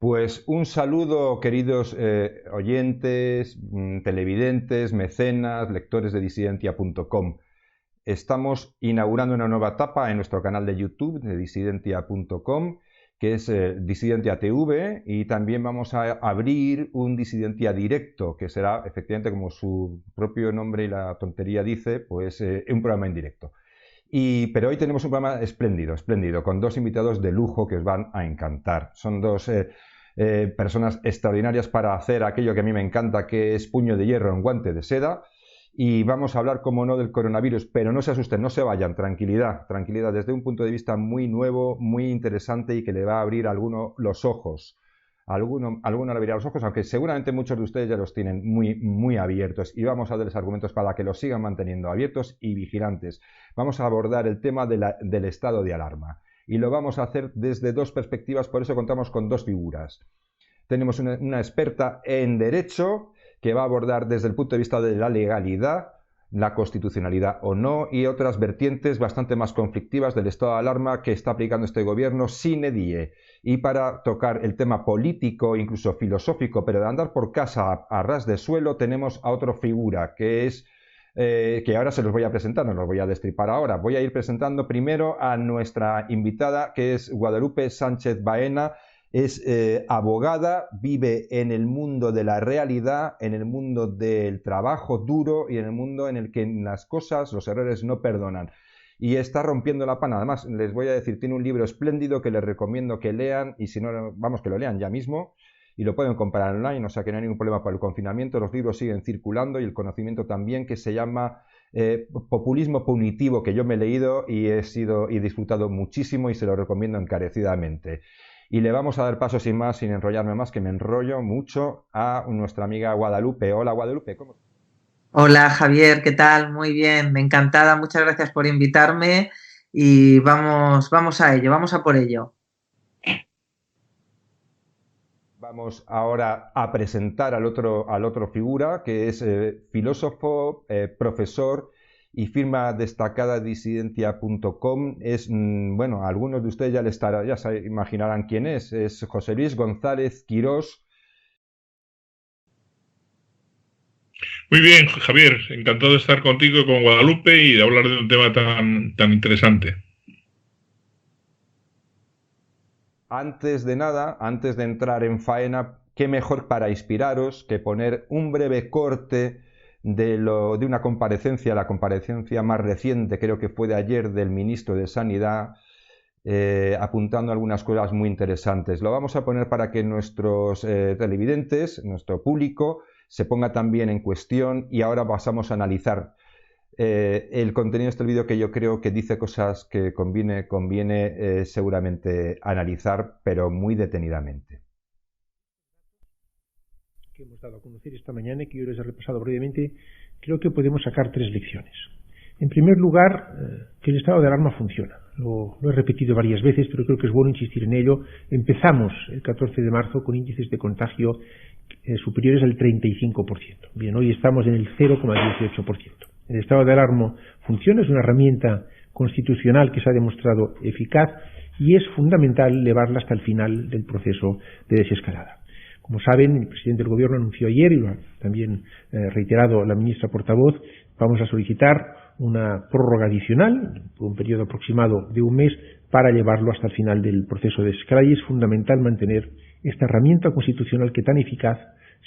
Pues un saludo, queridos oyentes, televidentes, mecenas, lectores de disidentia.com. Estamos inaugurando una nueva etapa en nuestro canal de YouTube de disidentia.com, que es Disidentia TV, y también vamos a abrir un Disidentia Directo, que será efectivamente, como su propio nombre y la tontería dice, pues un programa en directo. Pero hoy tenemos un programa espléndido, con dos invitados de lujo que os van a encantar. Son dos personas extraordinarias para hacer aquello que a mí me encanta, que es puño de hierro en guante de seda. Y vamos a hablar, como no, del coronavirus, pero no se asusten, no se vayan, tranquilidad, desde un punto de vista muy nuevo, muy interesante y que le va a abrir a alguno los ojos. Alguno le abrirá los ojos, aunque seguramente muchos de ustedes ya los tienen muy abiertos, y vamos a darles argumentos para que los sigan manteniendo abiertos y vigilantes. Vamos a abordar el tema del estado de alarma, y lo vamos a hacer desde dos perspectivas, por eso contamos con dos figuras. Tenemos una experta en Derecho, que va a abordar desde el punto de vista de la legalidad, la constitucionalidad o no, y otras vertientes bastante más conflictivas del estado de alarma que está aplicando este gobierno sine die. Y para tocar el tema político, incluso filosófico, pero de andar por casa a ras de suelo, tenemos a otra figura, que es que ahora se los voy a presentar, no los voy a destripar ahora. Voy a ir presentando primero a nuestra invitada, que es Guadalupe Sánchez Baena. Es abogada, vive en el mundo de la realidad, en el mundo del trabajo duro y en el mundo en el que las cosas, los errores no perdonan. Y está rompiendo la pana. Además, les voy a decir, tiene un libro espléndido que les recomiendo que lean, y si no, vamos, que lo lean ya mismo, y lo pueden comprar online, o sea que no hay ningún problema por el confinamiento. Los libros siguen circulando y el conocimiento también, que se llama Populismo Punitivo, que yo me he leído y he disfrutado muchísimo y se lo recomiendo encarecidamente. Y le vamos a dar paso sin más, sin enrollarme más, que me enrollo mucho, a nuestra amiga Guadalupe. Hola, Guadalupe, ¿cómo estás? Hola Javier, ¿qué tal? Muy bien, encantada, muchas gracias por invitarme y vamos a ello, vamos a por ello. Vamos ahora a presentar al otro figura, que es filósofo, profesor y firma destacada disidentia.com. Es, bueno, algunos de ustedes ya se imaginarán quién es José Luis González Quirós. Muy bien, Javier, encantado de estar contigo con Guadalupe y de hablar de un tema tan interesante. Antes de nada, antes de entrar en faena, qué mejor para inspiraros que poner un breve corte de una comparecencia, la comparecencia más reciente, creo que fue de ayer, del ministro de Sanidad, apuntando algunas cosas muy interesantes. Lo vamos a poner para que nuestros televidentes, nuestro público, se ponga también en cuestión, y ahora pasamos a analizar el contenido de este vídeo, que yo creo que dice cosas que conviene seguramente analizar, pero muy detenidamente. Que hemos dado a conocer esta mañana y que yo les he repasado brevemente, creo que podemos sacar tres lecciones. En primer lugar, que el estado de alarma funciona. Lo he repetido varias veces, pero creo que es bueno insistir en ello. Empezamos el 14 de marzo con índices de contagio superiores al 35%. Bien, hoy estamos en el 0,18%. El estado de alarma funciona, es una herramienta constitucional que se ha demostrado eficaz y es fundamental llevarla hasta el final del proceso de desescalada. Como saben, el presidente del Gobierno anunció ayer, y lo ha también reiterado la ministra portavoz, vamos a solicitar una prórroga adicional por un periodo aproximado de un mes para llevarlo hasta el final del proceso de desescalada, y es fundamental mantener esta herramienta constitucional que tan eficaz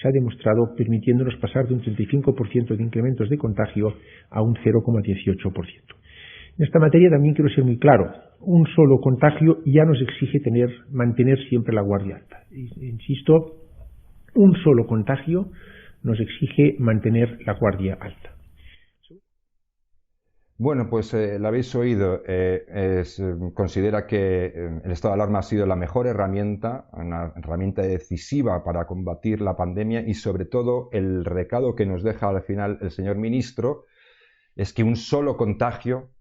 se ha demostrado, permitiéndonos pasar de un 35% de incrementos de contagio a un 0,18%. En esta materia también quiero ser muy claro. Un solo contagio ya nos exige mantener siempre la guardia alta. Insisto, un solo contagio nos exige mantener la guardia alta. Bueno, pues lo habéis oído. Considera que el estado de alarma ha sido la mejor herramienta, una herramienta decisiva para combatir la pandemia, y sobre todo el recado que nos deja al final el señor ministro es que un solo contagio,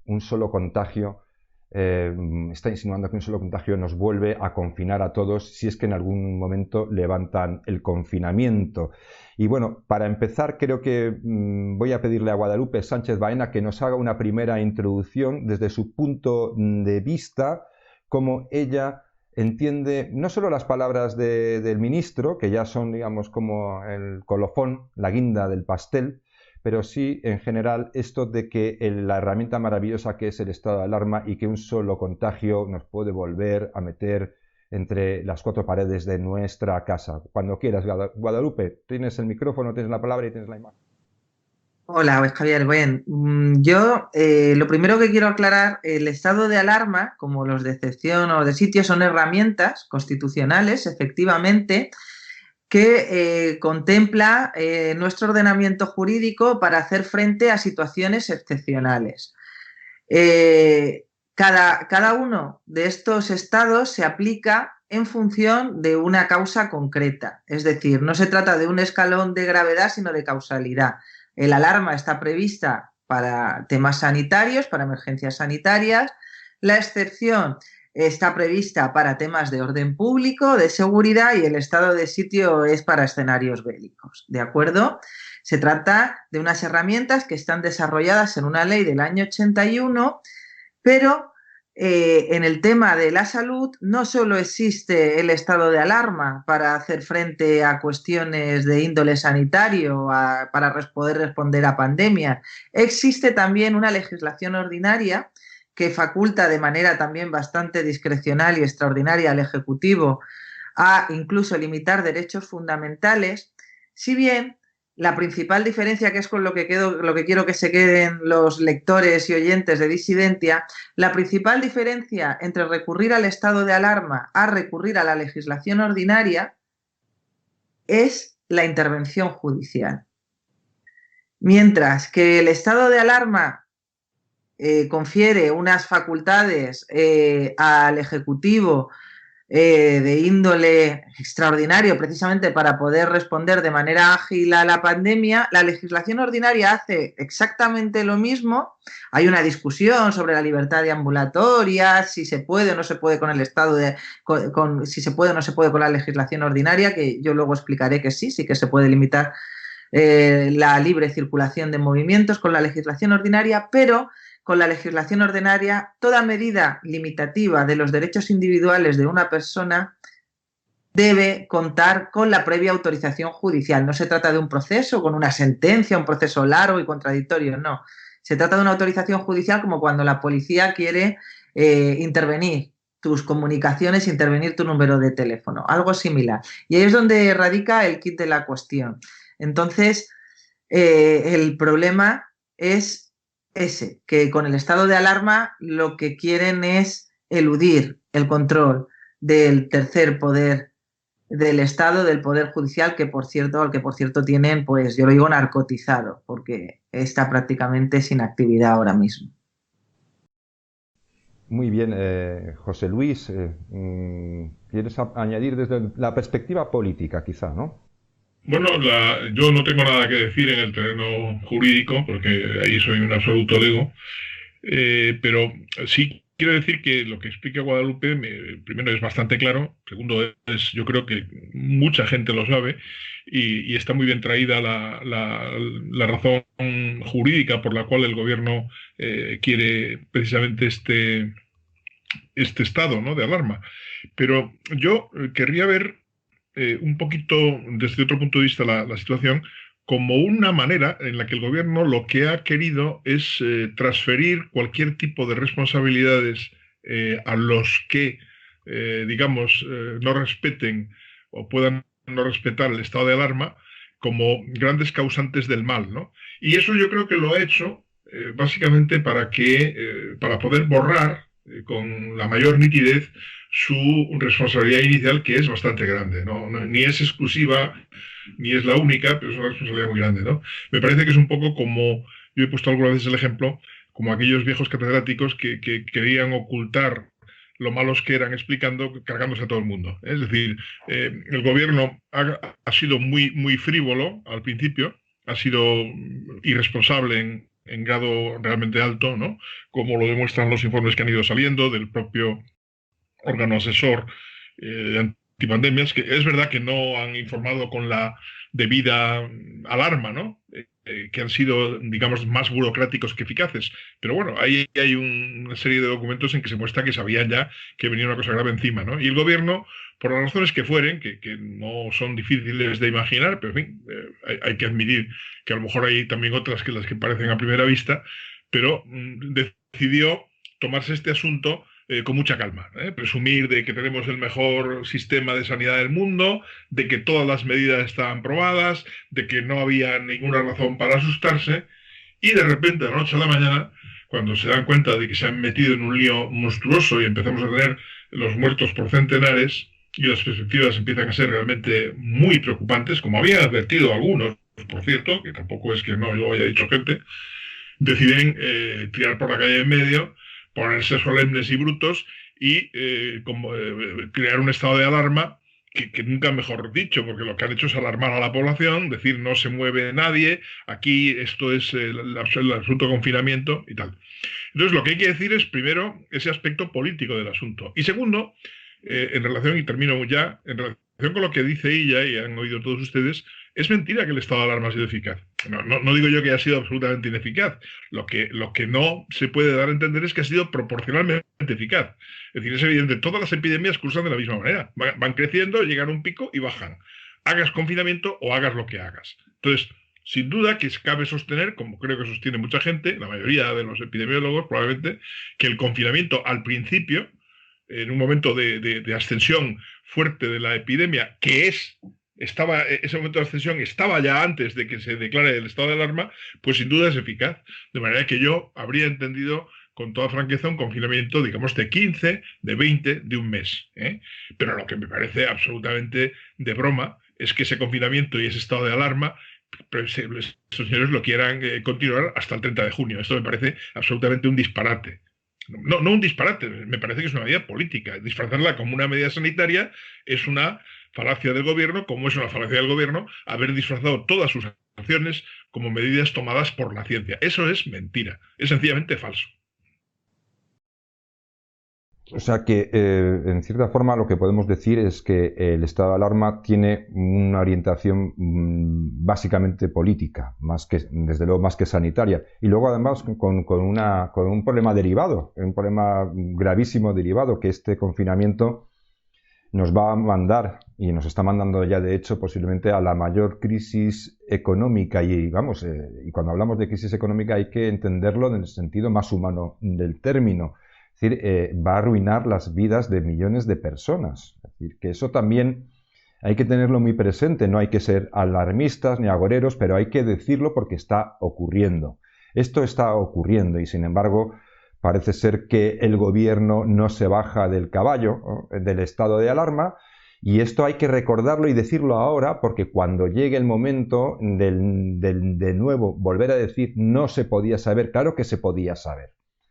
está insinuando que un solo contagio nos vuelve a confinar a todos, si es que en algún momento levantan el confinamiento. Y bueno, para empezar, creo que voy a pedirle a Guadalupe Sánchez Baena que nos haga una primera introducción desde su punto de vista, cómo ella entiende no solo las palabras del ministro, que ya son, digamos, como el colofón, la guinda del pastel, pero sí, en general, esto de que la herramienta maravillosa que es el estado de alarma y que un solo contagio nos puede volver a meter entre las cuatro paredes de nuestra casa. Cuando quieras, Guadalupe, tienes el micrófono, tienes la palabra y tienes la imagen. Hola, pues Javier. Bueno, yo lo primero que quiero aclarar, el estado de alarma, como los de excepción o de sitio, son herramientas constitucionales, efectivamente, que contempla nuestro ordenamiento jurídico para hacer frente a situaciones excepcionales. Cada uno de estos estados se aplica en función de una causa concreta. Es decir, no se trata de un escalón de gravedad, sino de causalidad. El alarma está prevista para temas sanitarios, para emergencias sanitarias. La excepción está prevista para temas de orden público, de seguridad, y el estado de sitio es para escenarios bélicos. ¿De acuerdo? Se trata de unas herramientas que están desarrolladas en una ley del año 81, pero en el tema de la salud no solo existe el estado de alarma para hacer frente a cuestiones de índole sanitario, para poder responder a pandemias. Existe también una legislación ordinaria que faculta de manera también bastante discrecional y extraordinaria al Ejecutivo a incluso limitar derechos fundamentales, si bien la principal diferencia, que es con lo que quiero que se queden los lectores y oyentes de Disidentia, la principal diferencia entre recurrir al estado de alarma a recurrir a la legislación ordinaria es la intervención judicial. Mientras que el estado de alarma confiere unas facultades al Ejecutivo de índole extraordinario, precisamente para poder responder de manera ágil a la pandemia, la legislación ordinaria hace exactamente lo mismo. Hay una discusión sobre la libertad de ambulatoria, si se puede o no se puede con el estado si se puede o no se puede con la legislación ordinaria, que yo luego explicaré que sí que se puede limitar la libre circulación de movimientos con la legislación ordinaria, pero con la legislación ordinaria, toda medida limitativa de los derechos individuales de una persona debe contar con la previa autorización judicial. No se trata de un proceso con una sentencia, un proceso largo y contradictorio, no. Se trata de una autorización judicial, como cuando la policía quiere intervenir tus comunicaciones, intervenir tu número de teléfono, algo similar. Y ahí es donde radica el quid de la cuestión. Entonces, el problema es ese, que con el estado de alarma lo que quieren es eludir el control del tercer poder del Estado, del Poder Judicial, al que por cierto tienen, pues yo lo digo, narcotizado, porque está prácticamente sin actividad ahora mismo. Muy bien, José Luis, ¿quieres añadir desde la perspectiva política, quizá, no? Bueno, yo no tengo nada que decir en el terreno jurídico, porque ahí soy un absoluto lego, pero sí quiero decir que lo que explica Guadalupe, primero es bastante claro, segundo yo creo que mucha gente lo sabe, y está muy bien traída la razón jurídica por la cual el gobierno quiere precisamente este estado, ¿no?, de alarma. Pero yo querría ver un poquito desde otro punto de vista la situación como una manera en la que el gobierno lo que ha querido es transferir cualquier tipo de responsabilidades a los que, digamos, no respeten o puedan no respetar el estado de alarma como grandes causantes del mal, ¿no? Y eso yo creo que lo ha hecho básicamente para poder borrar con la mayor nitidez su responsabilidad inicial, que es bastante grande, ¿no? Ni es exclusiva, ni es la única, pero es una responsabilidad muy grande, ¿no? Me parece que es un poco como, yo he puesto algunas veces el ejemplo, como aquellos viejos catedráticos que querían ocultar lo malos que eran explicando, cargándose a todo el mundo. Es decir, el gobierno ha sido muy frívolo al principio, ha sido irresponsable en grado realmente alto, ¿no?, como lo demuestran los informes que han ido saliendo del propio órgano asesor de pandemias, que es verdad que no han informado con la debida alarma, ¿no? Que han sido, digamos, más burocráticos que eficaces. Pero bueno, ahí hay una serie de documentos en que se muestra que sabían ya que venía una cosa grave encima, ¿no? Y el gobierno, por las razones que fueren, que no son difíciles de imaginar, pero en fin, hay que admitir que a lo mejor hay también otras que las que parecen a primera vista, pero decidió tomarse este asunto con mucha calma, presumir de que tenemos el mejor sistema de sanidad del mundo, de que todas las medidas estaban probadas, de que no había ninguna razón para asustarse, y de repente, de la noche a la mañana, cuando se dan cuenta de que se han metido en un lío monstruoso y empezamos a tener los muertos por centenares, y las perspectivas empiezan a ser realmente muy preocupantes, como habían advertido algunos, por cierto, que tampoco es que no lo haya dicho gente, deciden tirar por la calle en medio, ponerse solemnes y brutos y crear un estado de alarma que nunca mejor dicho, porque lo que han hecho es alarmar a la población, decir no se mueve nadie, aquí esto es el asunto confinamiento y tal. Entonces lo que hay que decir es primero ese aspecto político del asunto y segundo, en relación, y termino ya, en relación con lo que dice ella, y han oído todos ustedes, es mentira que el estado de alarma ha sido eficaz. No digo yo que haya sido absolutamente ineficaz. Lo que no se puede dar a entender es que ha sido proporcionalmente eficaz. Es decir, es evidente, todas las epidemias cursan de la misma manera. Van creciendo, llegan a un pico y bajan. Hagas confinamiento o hagas lo que hagas. Entonces, sin duda que cabe sostener, como creo que sostiene mucha gente, la mayoría de los epidemiólogos probablemente, que el confinamiento al principio, en un momento de ascensión fuerte de la epidemia, ese momento de ascensión estaba ya antes de que se declare el estado de alarma, pues sin duda es eficaz. De manera que yo habría entendido con toda franqueza un confinamiento, digamos, de 15, de 20, de un mes. Pero lo que me parece absolutamente de broma es que ese confinamiento y ese estado de alarma, estos señores lo quieran continuar hasta el 30 de junio. Esto me parece absolutamente un disparate. No un disparate, me parece que es una medida política. Disfrazarla como una medida sanitaria es una falacia del gobierno, como es una falacia del gobierno haber disfrazado todas sus acciones como medidas tomadas por la ciencia. Eso es mentira, es sencillamente falso. O sea que, en cierta forma, lo que podemos decir es que el estado de alarma tiene una orientación básicamente política, desde luego más que sanitaria. Y luego, además, con un problema derivado, un problema gravísimo derivado, que este confinamiento nos va a mandar, y nos está mandando ya, de hecho, posiblemente a la mayor crisis económica. Y cuando hablamos de crisis económica hay que entenderlo en el sentido más humano del término. Es decir, va a arruinar las vidas de millones de personas. Es decir, que eso también hay que tenerlo muy presente. No hay que ser alarmistas ni agoreros, pero hay que decirlo porque está ocurriendo. Esto está ocurriendo y, sin embargo, parece ser que el gobierno no se baja del caballo, ¿no?, del estado de alarma. Y esto hay que recordarlo y decirlo ahora, porque cuando llegue el momento de nuevo volver a decir no se podía saber, claro que se podía saber.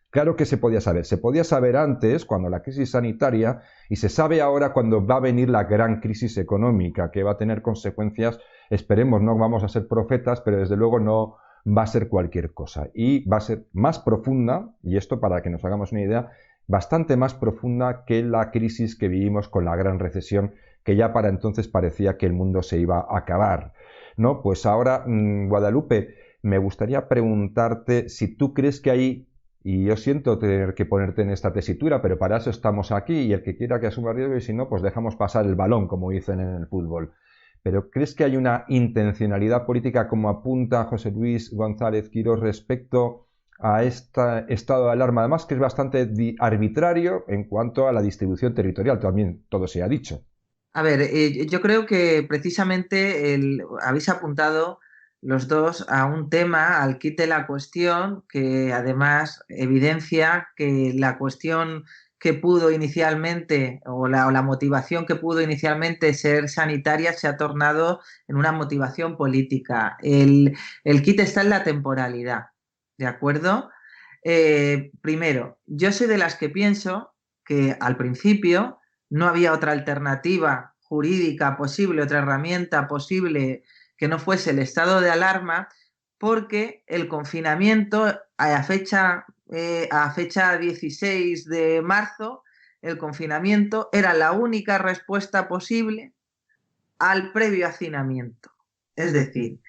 Claro que se podía saber. Se podía saber antes, cuando la crisis sanitaria, y se sabe ahora cuando va a venir la gran crisis económica, que va a tener consecuencias, esperemos, no vamos a ser profetas, pero desde luego no va a ser cualquier cosa. Y va a ser más profunda, y esto para que nos hagamos una idea, bastante más profunda que la crisis que vivimos con la gran recesión, que ya para entonces parecía que el mundo se iba a acabar, ¿no? Pues ahora, Guadalupe, me gustaría preguntarte si tú crees que hay... Y yo siento tener que ponerte en esta tesitura, pero para eso estamos aquí y el que quiera que asuma riesgo y si no, pues dejamos pasar el balón, como dicen en el fútbol. Pero ¿crees que hay una intencionalidad política, como apunta José Luis González Quirós, respecto a este estado de alarma? Además que es bastante arbitrario en cuanto a la distribución territorial, también todo se ha dicho. A ver, yo creo que precisamente habéis apuntado los dos a un tema, al quid de la cuestión, que además evidencia que la cuestión que pudo inicialmente, o la motivación que pudo inicialmente ser sanitaria, se ha tornado en una motivación política. El quid está en la temporalidad, ¿de acuerdo? Primero, yo soy de las que pienso que al principio no había otra alternativa jurídica posible, otra herramienta posible que no fuese el estado de alarma, porque el confinamiento a fecha 16 de marzo el confinamiento era la única respuesta posible al previo hacinamiento. Es decir,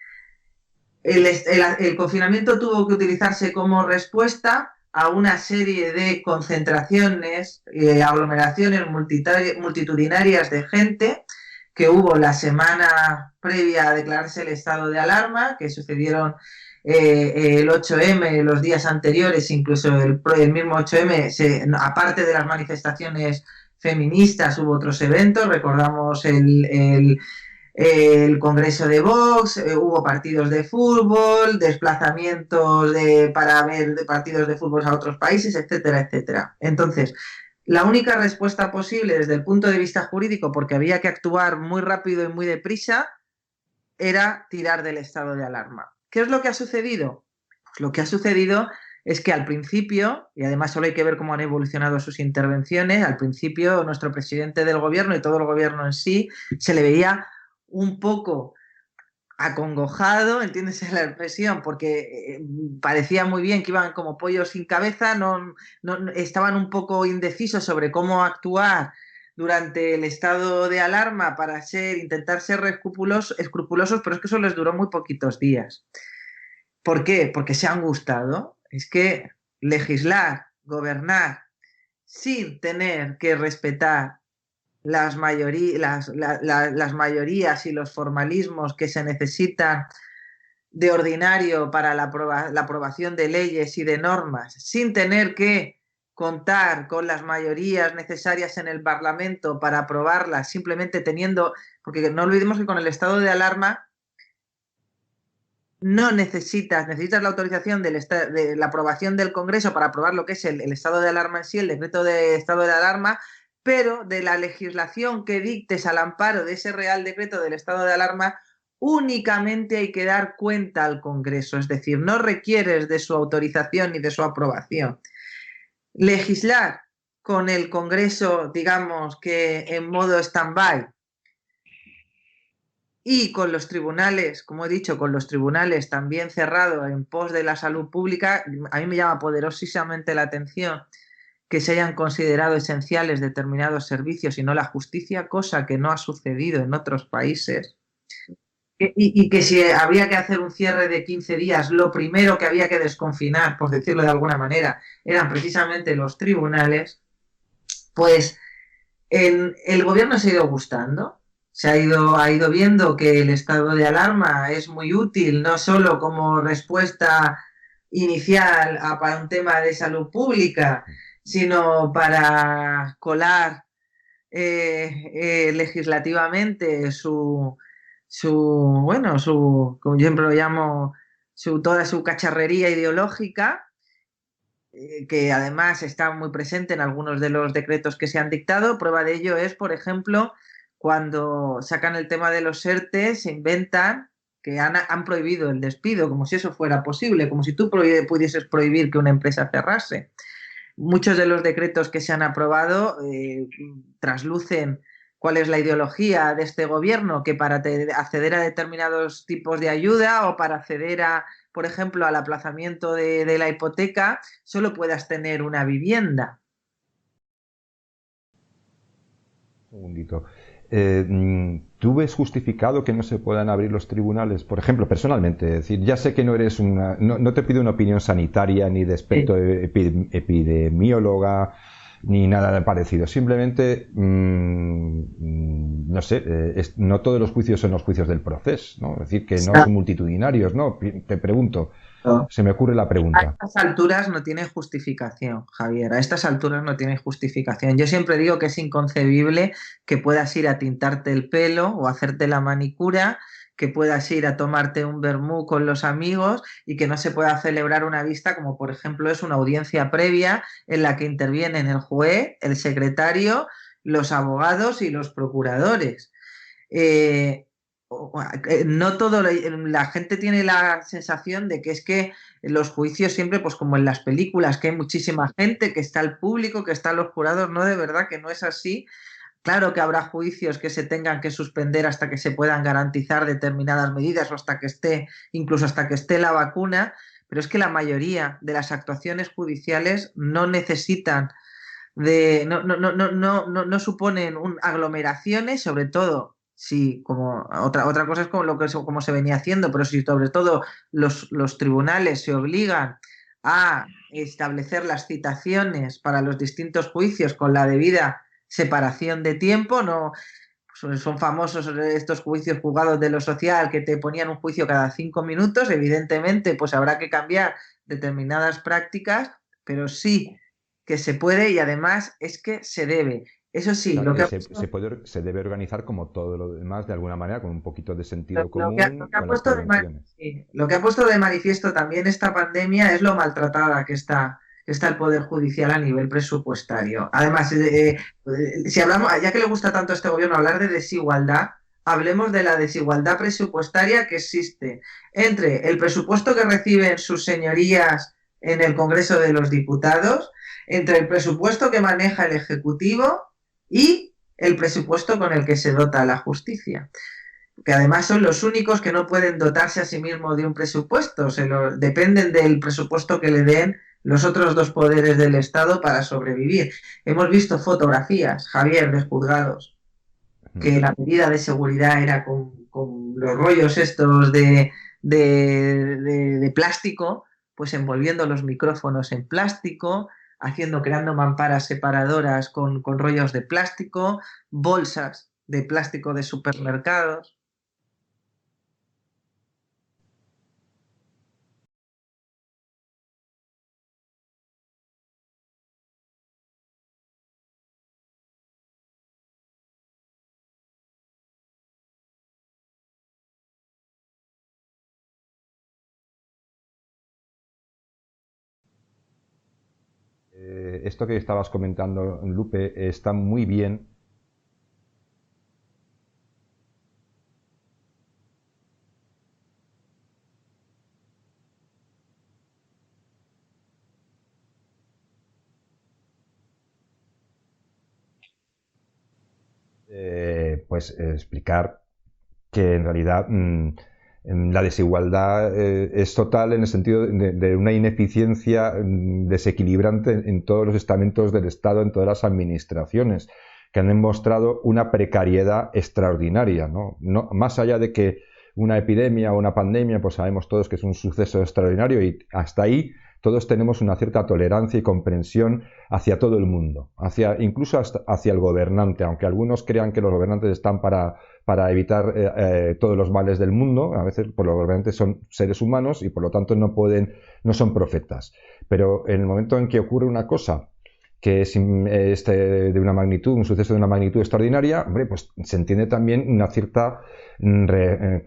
el confinamiento tuvo que utilizarse como respuesta a una serie de concentraciones, aglomeraciones multitudinarias de gente que hubo la semana previa a declararse el estado de alarma, que sucedieron el 8M, los días anteriores, incluso el mismo 8M, aparte de las manifestaciones feministas, hubo otros eventos, recordamos el congreso de Vox, hubo partidos de fútbol, desplazamientos para ver partidos de fútbol a otros países, etcétera, etcétera. Entonces, la única respuesta posible desde el punto de vista jurídico, porque había que actuar muy rápido y muy deprisa, era tirar del estado de alarma. ¿Qué es lo que ha sucedido? Pues lo que ha sucedido es que al principio, y además solo hay que ver cómo han evolucionado sus intervenciones, al principio nuestro presidente del gobierno y todo el gobierno en sí se le veía un poco acongojado, entiéndese la expresión, porque parecía muy bien que iban como pollos sin cabeza, no, estaban un poco indecisos sobre cómo actuar durante el estado de alarma para intentar ser escrupulosos, pero es que eso les duró muy poquitos días. ¿Por qué? Porque se han gustado. Es que legislar, gobernar, sin tener que respetar las mayorías y los formalismos que se necesitan de ordinario para la aprobación de leyes y de normas, sin tener que contar con las mayorías necesarias en el Parlamento para aprobarlas, simplemente porque no olvidemos que con el estado de alarma no necesitas la autorización de la aprobación del Congreso para aprobar lo que es el estado de alarma en sí, el decreto de estado de alarma, pero de la legislación que dictes al amparo de ese Real Decreto del estado de alarma, únicamente hay que dar cuenta al Congreso, es decir, no requieres de su autorización ni de su aprobación. Legislar con el Congreso, digamos que en modo stand-by, y con los tribunales, como he dicho, con los tribunales también cerrados en pos de la salud pública, a mí me llama poderosísimamente la atención que se hayan considerado esenciales determinados servicios y no la justicia, cosa que no ha sucedido en otros países. Y que si había que hacer un cierre de 15 días, lo primero que había que desconfinar, por decirlo de alguna manera, eran precisamente los tribunales, pues el gobierno se ha ido gustando. Ha ido viendo que el estado de alarma es muy útil, no solo como respuesta inicial para un tema de salud pública, sino para colar legislativamente como yo siempre lo llamo, toda su cacharrería ideológica, que además está muy presente en algunos de los decretos que se han dictado. Prueba de ello es, por ejemplo, cuando sacan el tema de los ERTE, se inventan que han prohibido el despido, como si eso fuera posible, como si tú pudieses prohibir que una empresa cerrase. Muchos de los decretos que se han aprobado traslucen cuál es la ideología de este gobierno, que para acceder a determinados tipos de ayuda o para acceder por ejemplo, al aplazamiento de la hipoteca, solo puedas tener una vivienda. Un segundito. ¿Tú ves justificado que no se puedan abrir los tribunales? Por ejemplo, personalmente, es decir, ya sé que no eres no te pido una opinión sanitaria ni de experto epidemióloga ni nada parecido. Simplemente, no sé, no todos los juicios son los juicios del proceso, ¿no? Es decir, que no son multitudinarios, ¿no? Te pregunto. No. Se me ocurre la pregunta. A estas alturas no tiene justificación, Javier. A estas alturas no tiene justificación. Yo siempre digo que es inconcebible que puedas ir a tintarte el pelo o hacerte la manicura, que puedas ir a tomarte un vermú con los amigos y que no se pueda celebrar una vista como, por ejemplo, es una audiencia previa en la que intervienen el juez, el secretario, los abogados y los procuradores. No todo, la gente tiene la sensación de que es que los juicios siempre, pues como en las películas, que hay muchísima gente, que está el público, que están los jurados. No, de verdad que no es así. Claro que habrá juicios que se tengan que suspender hasta que se puedan garantizar determinadas medidas o incluso hasta que esté la vacuna, pero es que la mayoría de las actuaciones judiciales no necesitan no suponen aglomeraciones, sobre todo si, como otra cosa es como como se venía haciendo, pero si sobre todo los tribunales se obligan a establecer las citaciones para los distintos juicios con la debida separación de tiempo, no son famosos estos juicios juzgados de lo social que te ponían un juicio cada 5 minutos, evidentemente pues habrá que cambiar determinadas prácticas, pero sí que se puede y además es que se debe. Eso sí, Claro, lo que se debe organizar como todo lo demás, de alguna manera, con un poquito de sentido lo común, que ha con las puesto prevenciones. sí, lo que ha puesto de manifiesto también esta pandemia es lo maltratada que está el Poder Judicial a nivel presupuestario. Además, si hablamos, ya que le gusta tanto a este gobierno hablar de desigualdad, hablemos de la desigualdad presupuestaria que existe entre el presupuesto que reciben sus señorías en el Congreso de los Diputados, entre el presupuesto que maneja el Ejecutivo y el presupuesto con el que se dota la justicia, que además son los únicos que no pueden dotarse a sí mismos de un presupuesto, dependen del presupuesto que le den los otros dos poderes del Estado para sobrevivir. Hemos visto fotografías, Javier, de juzgados, que la medida de seguridad era con los rollos estos de plástico, pues envolviendo los micrófonos en plástico, creando mamparas separadoras con rollos de plástico, bolsas de plástico de supermercados. Esto que estabas comentando, Lupe, está muy bien. Explicar que en realidad la desigualdad es total en el sentido de una ineficiencia desequilibrante en todos los estamentos del Estado, en todas las administraciones, que han demostrado una precariedad extraordinaria, ¿no? Más allá de que una epidemia o una pandemia, pues sabemos todos que es un suceso extraordinario y hasta ahí todos tenemos una cierta tolerancia y comprensión hacia todo el mundo, incluso hacia el gobernante, aunque algunos crean que los gobernantes están para evitar todos los males del mundo. A veces pues, los gobernantes son seres humanos y por lo tanto no son profetas. Pero en el momento en que ocurre una cosa que es de una magnitud, un suceso de una magnitud extraordinaria, hombre, pues se entiende también una cierta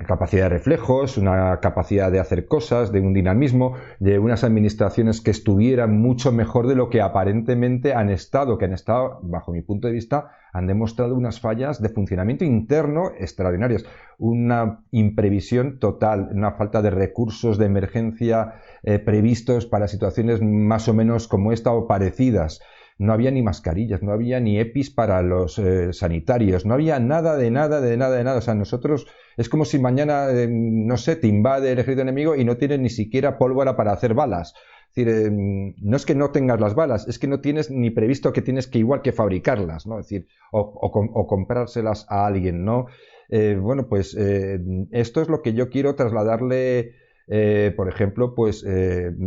capacidad de reflejos, una capacidad de hacer cosas, de un dinamismo, de unas administraciones que estuvieran mucho mejor de lo que aparentemente han estado, bajo mi punto de vista, han demostrado unas fallas de funcionamiento interno extraordinarias, una imprevisión total, una falta de recursos de emergencia previstos para situaciones más o menos como esta o parecidas. No había ni mascarillas, no había ni EPIs para los sanitarios, no había nada de nada. O sea, nosotros es como si mañana, no sé, te invade el ejército enemigo y no tienes ni siquiera pólvora para hacer balas. Es decir, no es que no tengas las balas, es que no tienes ni previsto que tienes que igual que fabricarlas, ¿no? Es decir, o comprárselas a alguien, ¿no? Esto es lo que yo quiero trasladarle. Por ejemplo, pues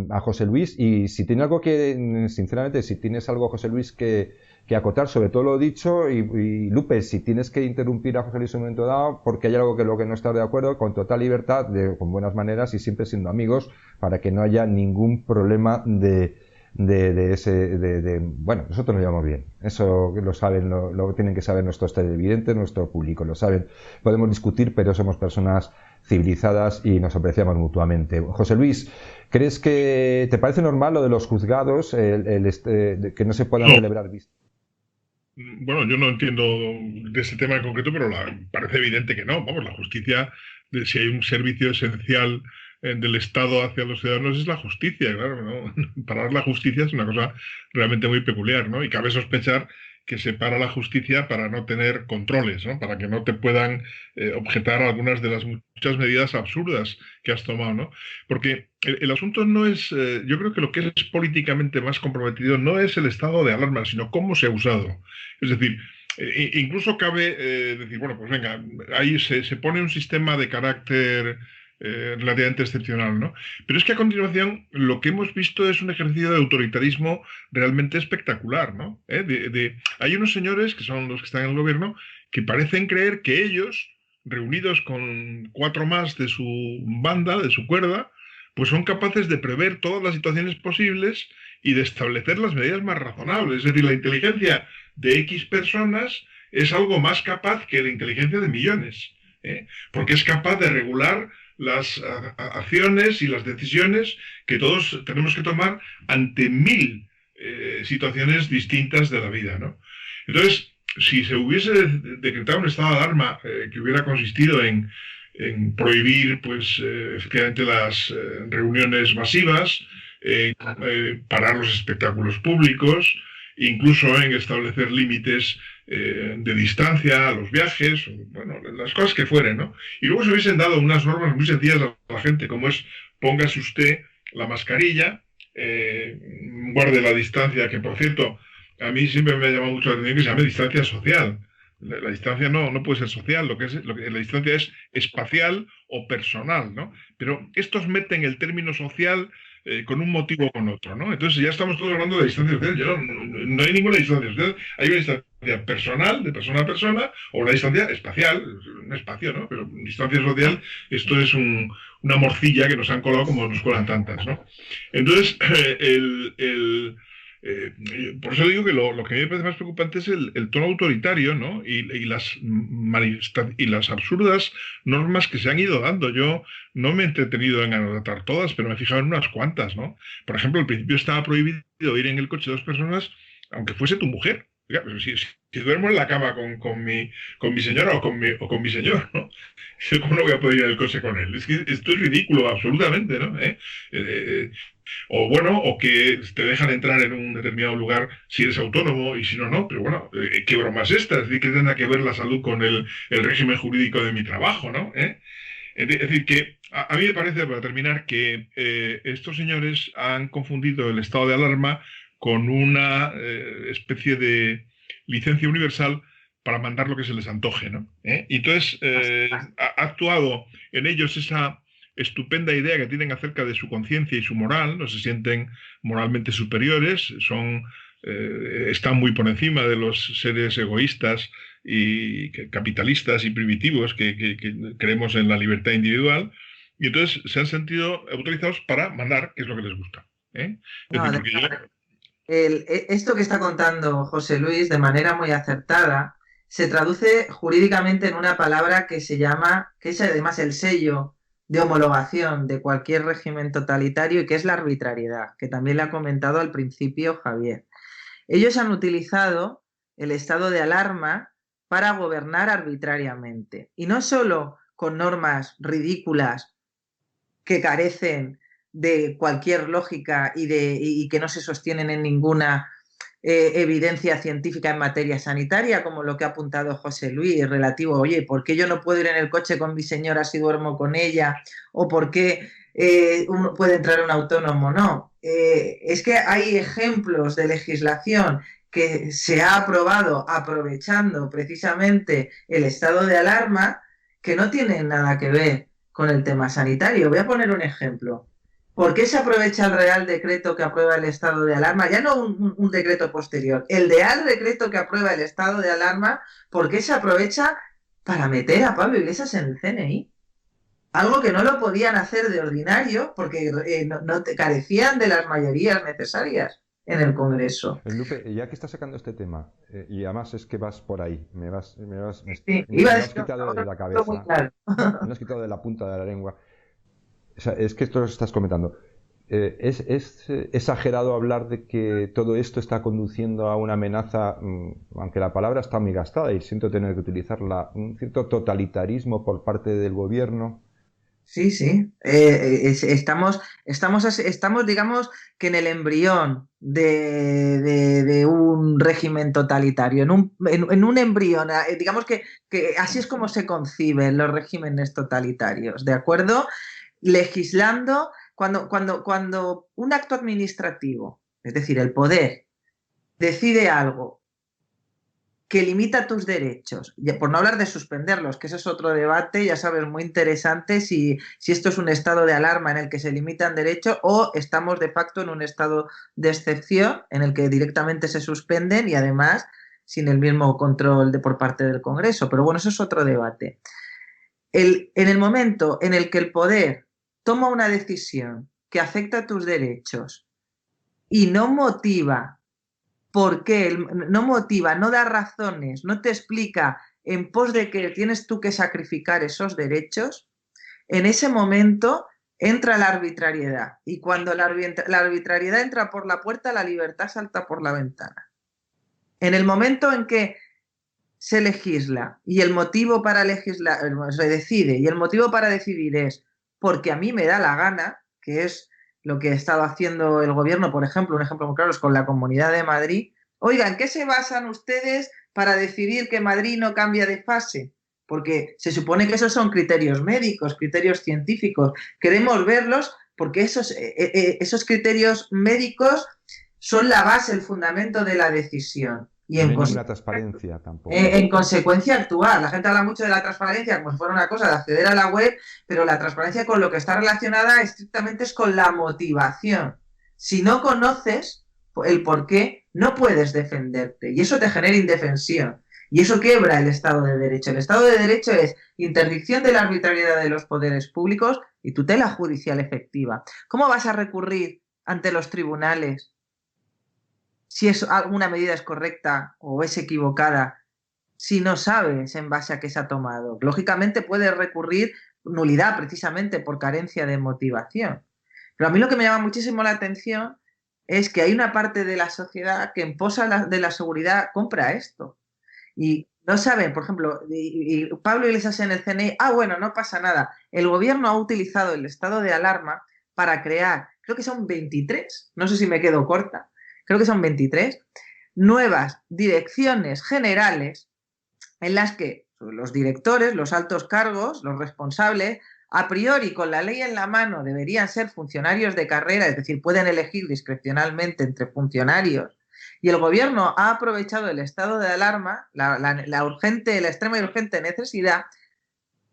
a José Luis, y si tiene algo sinceramente, si tienes algo, José Luis, que acotar sobre todo lo dicho, y Lupe, si tienes que interrumpir a José Luis en un momento dado, porque hay algo que lo que no estás de acuerdo, con total libertad, con buenas maneras y siempre siendo amigos, para que no haya ningún problema bueno, nosotros lo llevamos bien, eso lo saben, lo tienen que saber nuestros televidentes, nuestro público, lo saben. Podemos discutir, pero somos personas civilizadas y nos apreciamos mutuamente. José Luis, ¿crees que te parece normal lo de los juzgados, que no se puedan celebrar vistas? Bueno, yo no entiendo de ese tema en concreto, pero parece evidente que no. Vamos, la justicia, si hay un servicio esencial del Estado hacia los ciudadanos, es la justicia, claro, ¿no? Parar la justicia es una cosa realmente muy peculiar, ¿no? Y cabe sospechar que separa la justicia para no tener controles, ¿no? Para que no te puedan objetar algunas de las muchas medidas absurdas que has tomado, ¿no? Porque el asunto no es, yo creo que lo que es políticamente más comprometido no es el estado de alarma, sino cómo se ha usado. Es decir, incluso cabe decir, bueno, pues venga, ahí se pone un sistema de carácter relativamente excepcional, ¿no? Pero es que a continuación lo que hemos visto es un ejercicio de autoritarismo realmente espectacular, ¿no? Hay unos señores, que son los que están en el gobierno, que parecen creer que ellos, reunidos con 4 más de su banda, de su cuerda, pues son capaces de prever todas las situaciones posibles y de establecer las medidas más razonables. Es decir, la inteligencia de X personas es algo más capaz que la inteligencia de millones, porque es capaz de regular las acciones y las decisiones que todos tenemos que tomar ante 1000 situaciones distintas de la vida, ¿no? Entonces, si se hubiese decretado un estado de alarma que hubiera consistido en prohibir, pues, efectivamente las reuniones masivas, parar los espectáculos públicos, incluso en establecer límites de distancia a los viajes, bueno, las cosas que fueren, ¿no? Y luego se hubiesen dado unas normas muy sencillas a la gente, como es, póngase usted la mascarilla, guarde la distancia, que por cierto, a mí siempre me ha llamado mucho la atención que se llame distancia social. La distancia no puede ser social, la distancia es espacial o personal, ¿no? Pero estos meten el término social con un motivo o con otro, ¿no? Entonces ya estamos todos hablando de distancia social. No hay ninguna distancia social. Hay una distancia personal, de persona a persona, o una distancia espacial, un espacio, ¿no? Pero distancia social, esto es una morcilla que nos han colado como nos colan tantas, ¿no? Entonces, por eso digo que lo que a mí me parece más preocupante es el tono autoritario, ¿no? Y las absurdas normas que se han ido dando. Yo no me he entretenido en anotar todas, pero me he fijado en unas cuantas, ¿no? Por ejemplo, al principio estaba prohibido ir en el coche 2 personas, aunque fuese tu mujer. Oiga, pero si duermo en la cama con mi señora o con mi señor, ¿no? ¿Cómo no voy a poder ir en el coche con él? Es que esto es ridículo, absolutamente, ¿no? O bueno, o que te dejan entrar en un determinado lugar si eres autónomo y si no, no. Pero bueno, ¿qué broma es esta? Es decir, que tendrá que ver la salud con el régimen jurídico de mi trabajo, ¿no? Es decir, que a mí me parece, para terminar, que estos señores han confundido el estado de alarma con una especie de licencia universal para mandar lo que se les antoje, ¿no? Y entonces ha actuado en ellos esa estupenda idea que tienen acerca de su conciencia y su moral. No se sienten moralmente superiores, están muy por encima de los seres egoístas y capitalistas y primitivos que creemos en la libertad individual, y entonces se han sentido autorizados para mandar, que es lo que les gusta. Esto que está contando José Luis de manera muy acertada se traduce jurídicamente en una palabra que se llama, que es además el sello de homologación de cualquier régimen totalitario, y que es la arbitrariedad, que también le ha comentado al principio Javier. Ellos han utilizado el estado de alarma para gobernar arbitrariamente, y no solo con normas ridículas que carecen de cualquier lógica y que no se sostienen en ninguna evidencia científica en materia sanitaria, como lo que ha apuntado José Luis, relativo, oye, ¿por qué yo no puedo ir en el coche con mi señora si duermo con ella? ¿O por qué uno puede entrar un autónomo? No. Es que hay ejemplos de legislación que se ha aprobado aprovechando precisamente el estado de alarma que no tienen nada que ver con el tema sanitario. Voy a poner un ejemplo. ¿Por qué se aprovecha el Real Decreto que aprueba el estado de alarma? Ya no un decreto posterior. El Real Decreto que aprueba el estado de alarma, ¿por qué se aprovecha para meter a Pablo Iglesias en el CNI? Algo que no lo podían hacer de ordinario porque no carecían de las mayorías necesarias en el Congreso. Lupe, ya que estás sacando este tema, y además es que vas por ahí, me has quitado de la cabeza, me has quitado de la punta de la lengua. O sea, es que esto lo estás comentando. Es exagerado hablar de que todo esto está conduciendo a una amenaza, aunque la palabra está muy gastada y siento tener que utilizarla, un cierto totalitarismo por parte del gobierno. Sí, sí. Estamos, digamos, que en el embrión de un régimen totalitario, en un embrión, digamos que así es como se conciben los regímenes totalitarios, ¿de acuerdo? Legislando, cuando un acto administrativo, es decir, el poder, decide algo que limita tus derechos, por no hablar de suspenderlos, que ese es otro debate, ya sabes, muy interesante, si esto es un estado de alarma en el que se limitan derechos o estamos de facto en un estado de excepción en el que directamente se suspenden y además sin el mismo control por parte del Congreso. Pero bueno, eso es otro debate. En el momento en el que el poder toma una decisión que afecta a tus derechos y no motiva por qué, no motiva, no da razones, no te explica en pos de que tienes tú que sacrificar esos derechos, en ese momento entra la arbitrariedad. Y cuando la arbitrariedad entra por la puerta, la libertad salta por la ventana. En el momento en que se legisla y el motivo para legislar, se decide, y el motivo para decidir es porque a mí me da la gana, que es lo que ha estado haciendo el gobierno, por ejemplo, un ejemplo muy claro es con la Comunidad de Madrid. Oiga, ¿en qué se basan ustedes para decidir que Madrid no cambia de fase? Porque se supone que esos son criterios médicos, criterios científicos. Queremos verlos porque esos criterios médicos son la base, el fundamento de la decisión. Y no hay ninguna transparencia tampoco. En consecuencia actuar. La gente habla mucho de la transparencia como si fuera una cosa de acceder a la web, pero la transparencia con lo que está relacionada estrictamente es con la motivación. Si no conoces el por qué, no puedes defenderte y eso te genera indefensión. Y eso quiebra el Estado de Derecho. El Estado de Derecho es interdicción de la arbitrariedad de los poderes públicos y tutela judicial efectiva. ¿Cómo vas a recurrir ante los tribunales si alguna medida es correcta o es equivocada, si no sabes en base a qué se ha tomado? Lógicamente puedes recurrir nulidad precisamente por carencia de motivación. Pero a mí lo que me llama muchísimo la atención es que hay una parte de la sociedad que en pos de la seguridad compra esto. Y no saben, por ejemplo, y Pablo Iglesias en el CNI, bueno, no pasa nada. El gobierno ha utilizado el estado de alarma para crear, creo que son 23, no sé si me quedo corta, creo que son 23, nuevas direcciones generales en las que los directores, los altos cargos, los responsables, a priori con la ley en la mano deberían ser funcionarios de carrera, es decir, pueden elegir discrecionalmente entre funcionarios, y el gobierno ha aprovechado el estado de alarma, la extrema y urgente necesidad,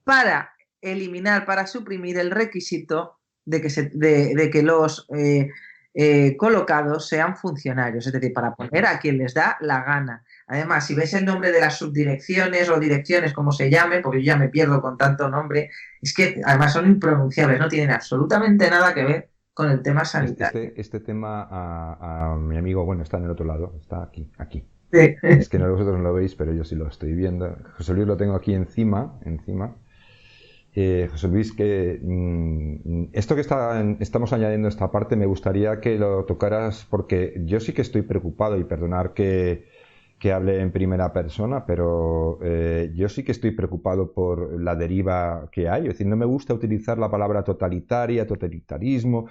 para eliminar, para suprimir el requisito de que los colocados sean funcionarios, es decir, para poner a quien les da la gana. Además, si ves el nombre de las subdirecciones o direcciones, como se llame, porque yo ya me pierdo con tanto nombre, es que además son impronunciables, no tienen absolutamente nada que ver con el tema sanitario. Este tema a mi amigo, bueno, está en el otro lado, está aquí. Sí. Es que vosotros no lo veis, pero yo sí lo estoy viendo. José Luis lo tengo aquí encima. José Luis, que esto que estamos añadiendo esta parte me gustaría que lo tocaras porque yo sí que estoy preocupado y perdonar que hable en primera persona, pero yo sí que estoy preocupado por la deriva que hay. Es decir, no me gusta utilizar la palabra totalitarismo,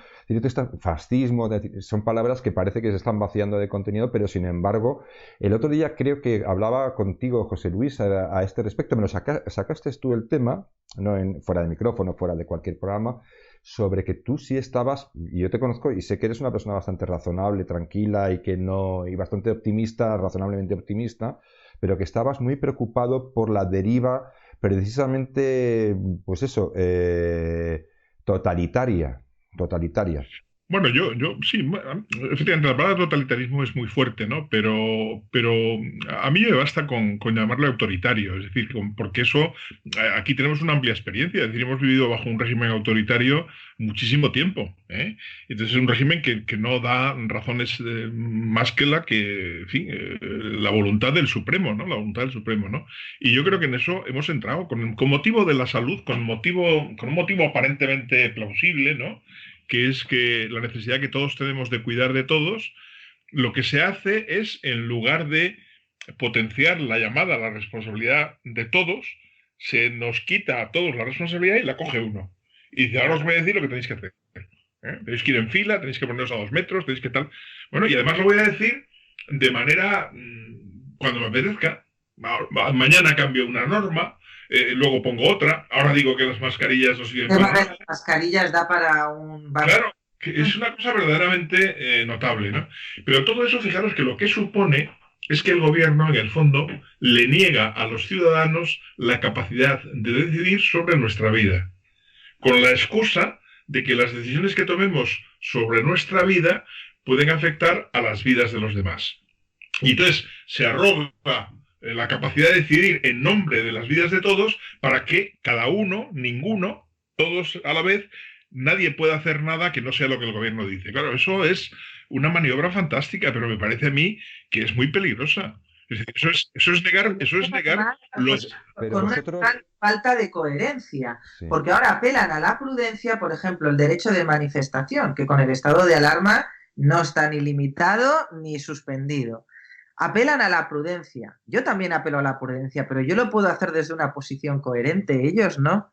fascismo, son palabras que parece que se están vaciando de contenido, pero sin embargo, el otro día creo que hablaba contigo, José Luis, a este respecto, me lo sacaste tú el tema, no fuera de micrófono, fuera de cualquier programa, sobre que tú sí estabas, y yo te conozco y sé que eres una persona bastante razonable, tranquila y bastante optimista, razonablemente optimista, pero que estabas muy preocupado por la deriva precisamente, pues eso, totalitaria. Bueno, yo sí, efectivamente la palabra totalitarismo es muy fuerte, ¿no? Pero a mí me basta con llamarle autoritario, es decir, porque eso, aquí tenemos una amplia experiencia, es decir, hemos vivido bajo un régimen autoritario muchísimo tiempo, ¿eh? Entonces es un régimen que no da razones más que en fin, la voluntad del Supremo, ¿no? La voluntad del Supremo, ¿no? Y yo creo que en eso hemos entrado con motivo de la salud, con un motivo aparentemente plausible, ¿no? Que es que la necesidad que todos tenemos de cuidar de todos, lo que se hace es, en lugar de potenciar la llamada a la responsabilidad de todos, se nos quita a todos la responsabilidad y la coge uno. Y dice, ahora os voy a decir lo que tenéis que hacer. Tenéis que ir en fila, tenéis que poneros a 2 metros, tenéis que tal. Bueno, y además lo voy a decir de manera, cuando me apetezca. Mañana cambio una norma, luego pongo otra. Ahora digo que las mascarillas no sirven para nada. Las mascarillas da para un... Claro, que es una cosa verdaderamente notable, ¿no? Pero todo eso, fijaros que lo que supone es que el gobierno, en el fondo, le niega a los ciudadanos la capacidad de decidir sobre nuestra vida, con la excusa de que las decisiones que tomemos sobre nuestra vida pueden afectar a las vidas de los demás. Y entonces se arroga la capacidad de decidir en nombre de las vidas de todos para que cada uno, ninguno, todos a la vez, nadie pueda hacer nada que no sea lo que el gobierno dice. Claro, eso es una maniobra fantástica, pero me parece a mí que es muy peligrosa. Es decir, eso es negar los... Con una falta de coherencia, sí. Porque ahora apelan a la prudencia, por ejemplo, el derecho de manifestación, que con el estado de alarma no está ni limitado ni suspendido. Apelan a la prudencia. Yo también apelo a la prudencia, pero yo lo puedo hacer desde una posición coherente, ellos no.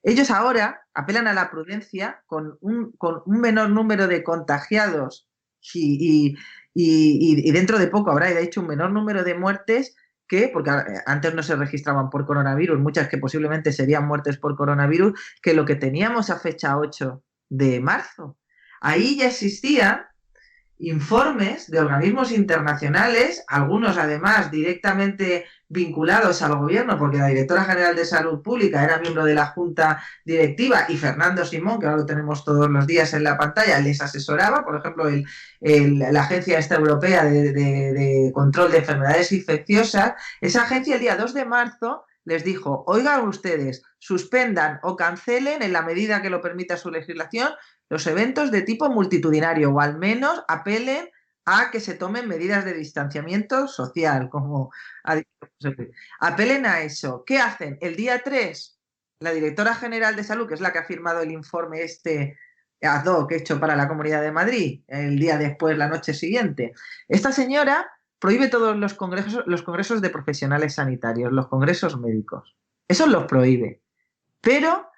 Ellos ahora apelan a la prudencia con un menor número de contagiados y dentro de poco habrá, de hecho, un menor número de muertes porque antes no se registraban por coronavirus, muchas que posiblemente serían muertes por coronavirus, que lo que teníamos a fecha 8 de marzo. Ahí ya existían informes de organismos internacionales, algunos además directamente vinculados al gobierno, porque la directora general de Salud Pública era miembro de la Junta Directiva y Fernando Simón, que ahora lo tenemos todos los días en la pantalla, les asesoraba. Por ejemplo, la Agencia Europea de Control de Enfermedades Infecciosas, esa agencia el día 2 de marzo les dijo, oigan ustedes, suspendan o cancelen en la medida que lo permita su legislación los eventos de tipo multitudinario, o al menos apelen a que se tomen medidas de distanciamiento social, como apelen a eso. ¿Qué hacen? El día 3, la directora general de Salud, que es la que ha firmado el informe ad hoc hecho para la Comunidad de Madrid, el día después, la noche siguiente, esta señora prohíbe todos los congresos de profesionales sanitarios, los congresos médicos. Eso los prohíbe. Pero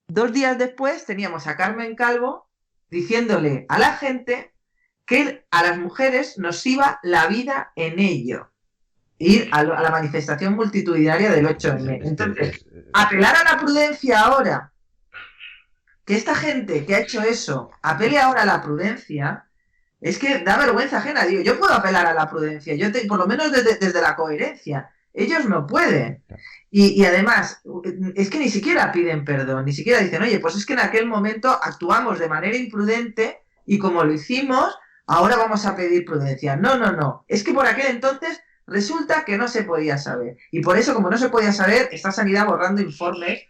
2 días después teníamos a Carmen Calvo diciéndole a la gente que a las mujeres nos iba la vida en ello. Ir a la manifestación multitudinaria del 8M. Entonces, apelar a la prudencia ahora, que esta gente que ha hecho eso apele ahora a la prudencia, es que da vergüenza ajena. Digo, yo puedo apelar a la prudencia, por lo menos desde la coherencia. Ellos no pueden. Y además, es que ni siquiera piden perdón, ni siquiera dicen, oye, pues es que en aquel momento actuamos de manera imprudente y como lo hicimos, ahora vamos a pedir prudencia. No. Es que por aquel entonces resulta que no se podía saber. Y por eso, como no se podía saber, está Sanidad borrando informes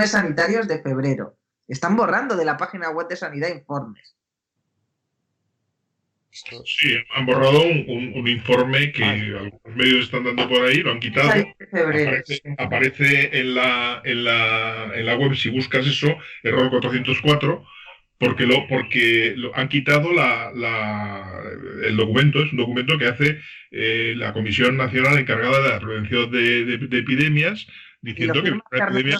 sanitarios de febrero. Están borrando de la página web de Sanidad informes. Sí, han borrado un informe que algunos medios están dando por ahí, lo han quitado. Aparece en la web, si buscas eso, error 404, porque lo han quitado el documento. Es un documento que hace la Comisión Nacional encargada de la prevención de epidemias, diciendo que es una epidemia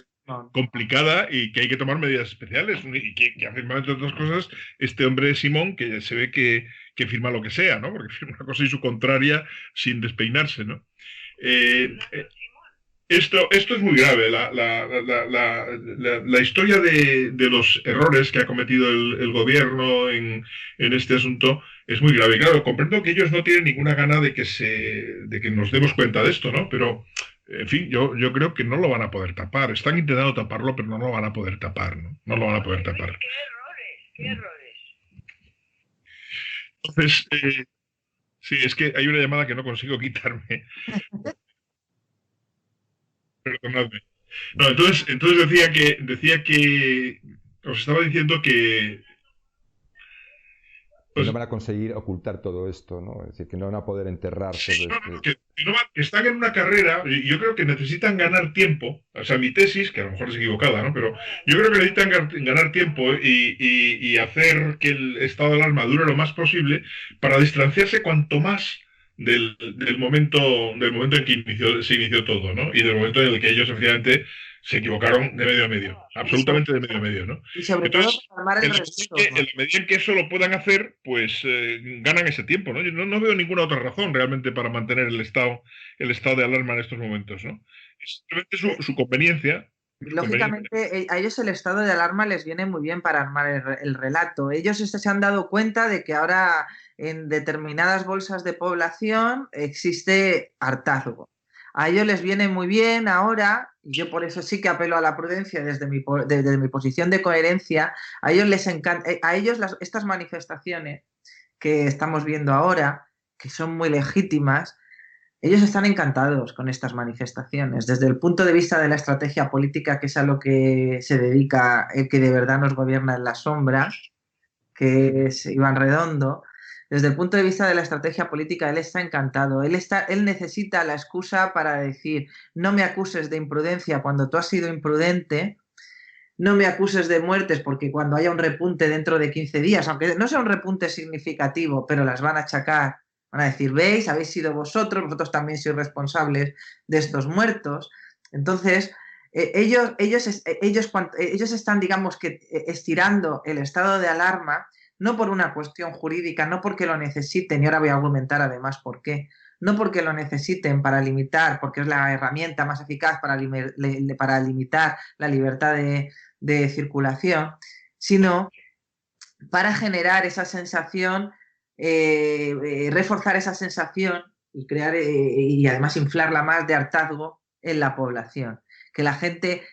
complicada y que hay que tomar medidas especiales, y que afirma, entre otras cosas, este hombre Simón, que se ve que firma lo que sea, ¿no? Porque firma una cosa y su contraria sin despeinarse, ¿no? Esto es muy grave. La historia de los errores que ha cometido el gobierno en este asunto es muy grave. Claro, comprendo que ellos no tienen ninguna gana de que nos demos cuenta de esto, ¿no? Pero, en fin, yo creo que no lo van a poder tapar. Están intentando taparlo, pero no lo van a poder tapar, ¿no? No lo van a poder tapar. ¿Qué errores? Entonces, sí, es que hay una llamada que no consigo quitarme. Perdonadme. No, entonces decía que os estaba diciendo que no van a conseguir ocultar todo esto, ¿no? Es decir, que no van a poder enterrar todo esto. Que están en una carrera, y yo creo que necesitan ganar tiempo. O sea, mi tesis, que a lo mejor es equivocada, ¿no? Pero yo creo que necesitan ganar tiempo y hacer que el estado de alarma dure lo más posible para distanciarse cuanto más del momento en que se inició todo, ¿no? Y del momento en el que ellos, efectivamente, se equivocaron de medio a medio, absolutamente de medio a medio, ¿no? Y sobre Entonces, todo para armar el resto. en la medida en que eso lo puedan hacer, pues ganan ese tiempo, ¿no? Yo no veo ninguna otra razón realmente para mantener el estado de alarma en estos momentos, ¿no? Es simplemente su conveniencia. Lógicamente, a ellos el estado de alarma les viene muy bien para armar el relato. Ellos se han dado cuenta de que ahora en determinadas bolsas de población existe hartazgo. A ellos les viene muy bien ahora, y yo por eso sí que apelo a la prudencia desde mi posición de coherencia, a ellos les encanta, estas manifestaciones que estamos viendo ahora, que son muy legítimas, ellos están encantados con estas manifestaciones. Desde el punto de vista de la estrategia política, que es a lo que se dedica el que de verdad nos gobierna en la sombra, que es Iván Redondo, desde el punto de vista de la estrategia política, él está encantado. Él necesita la excusa para decir, no me acuses de imprudencia cuando tú has sido imprudente, no me acuses de muertes porque cuando haya un repunte dentro de 15 días, aunque no sea un repunte significativo, pero las van a achacar, van a decir, veis, habéis sido vosotros también sois responsables de estos muertos. Entonces, ellos están, digamos que, estirando el estado de alarma, no por una cuestión jurídica, no porque lo necesiten, y ahora voy a argumentar además por qué, no porque lo necesiten para limitar, porque es la herramienta más eficaz para limitar la libertad de circulación, sino para generar esa sensación, reforzar esa sensación y crear y además inflarla más de hartazgo en la población. Que la gente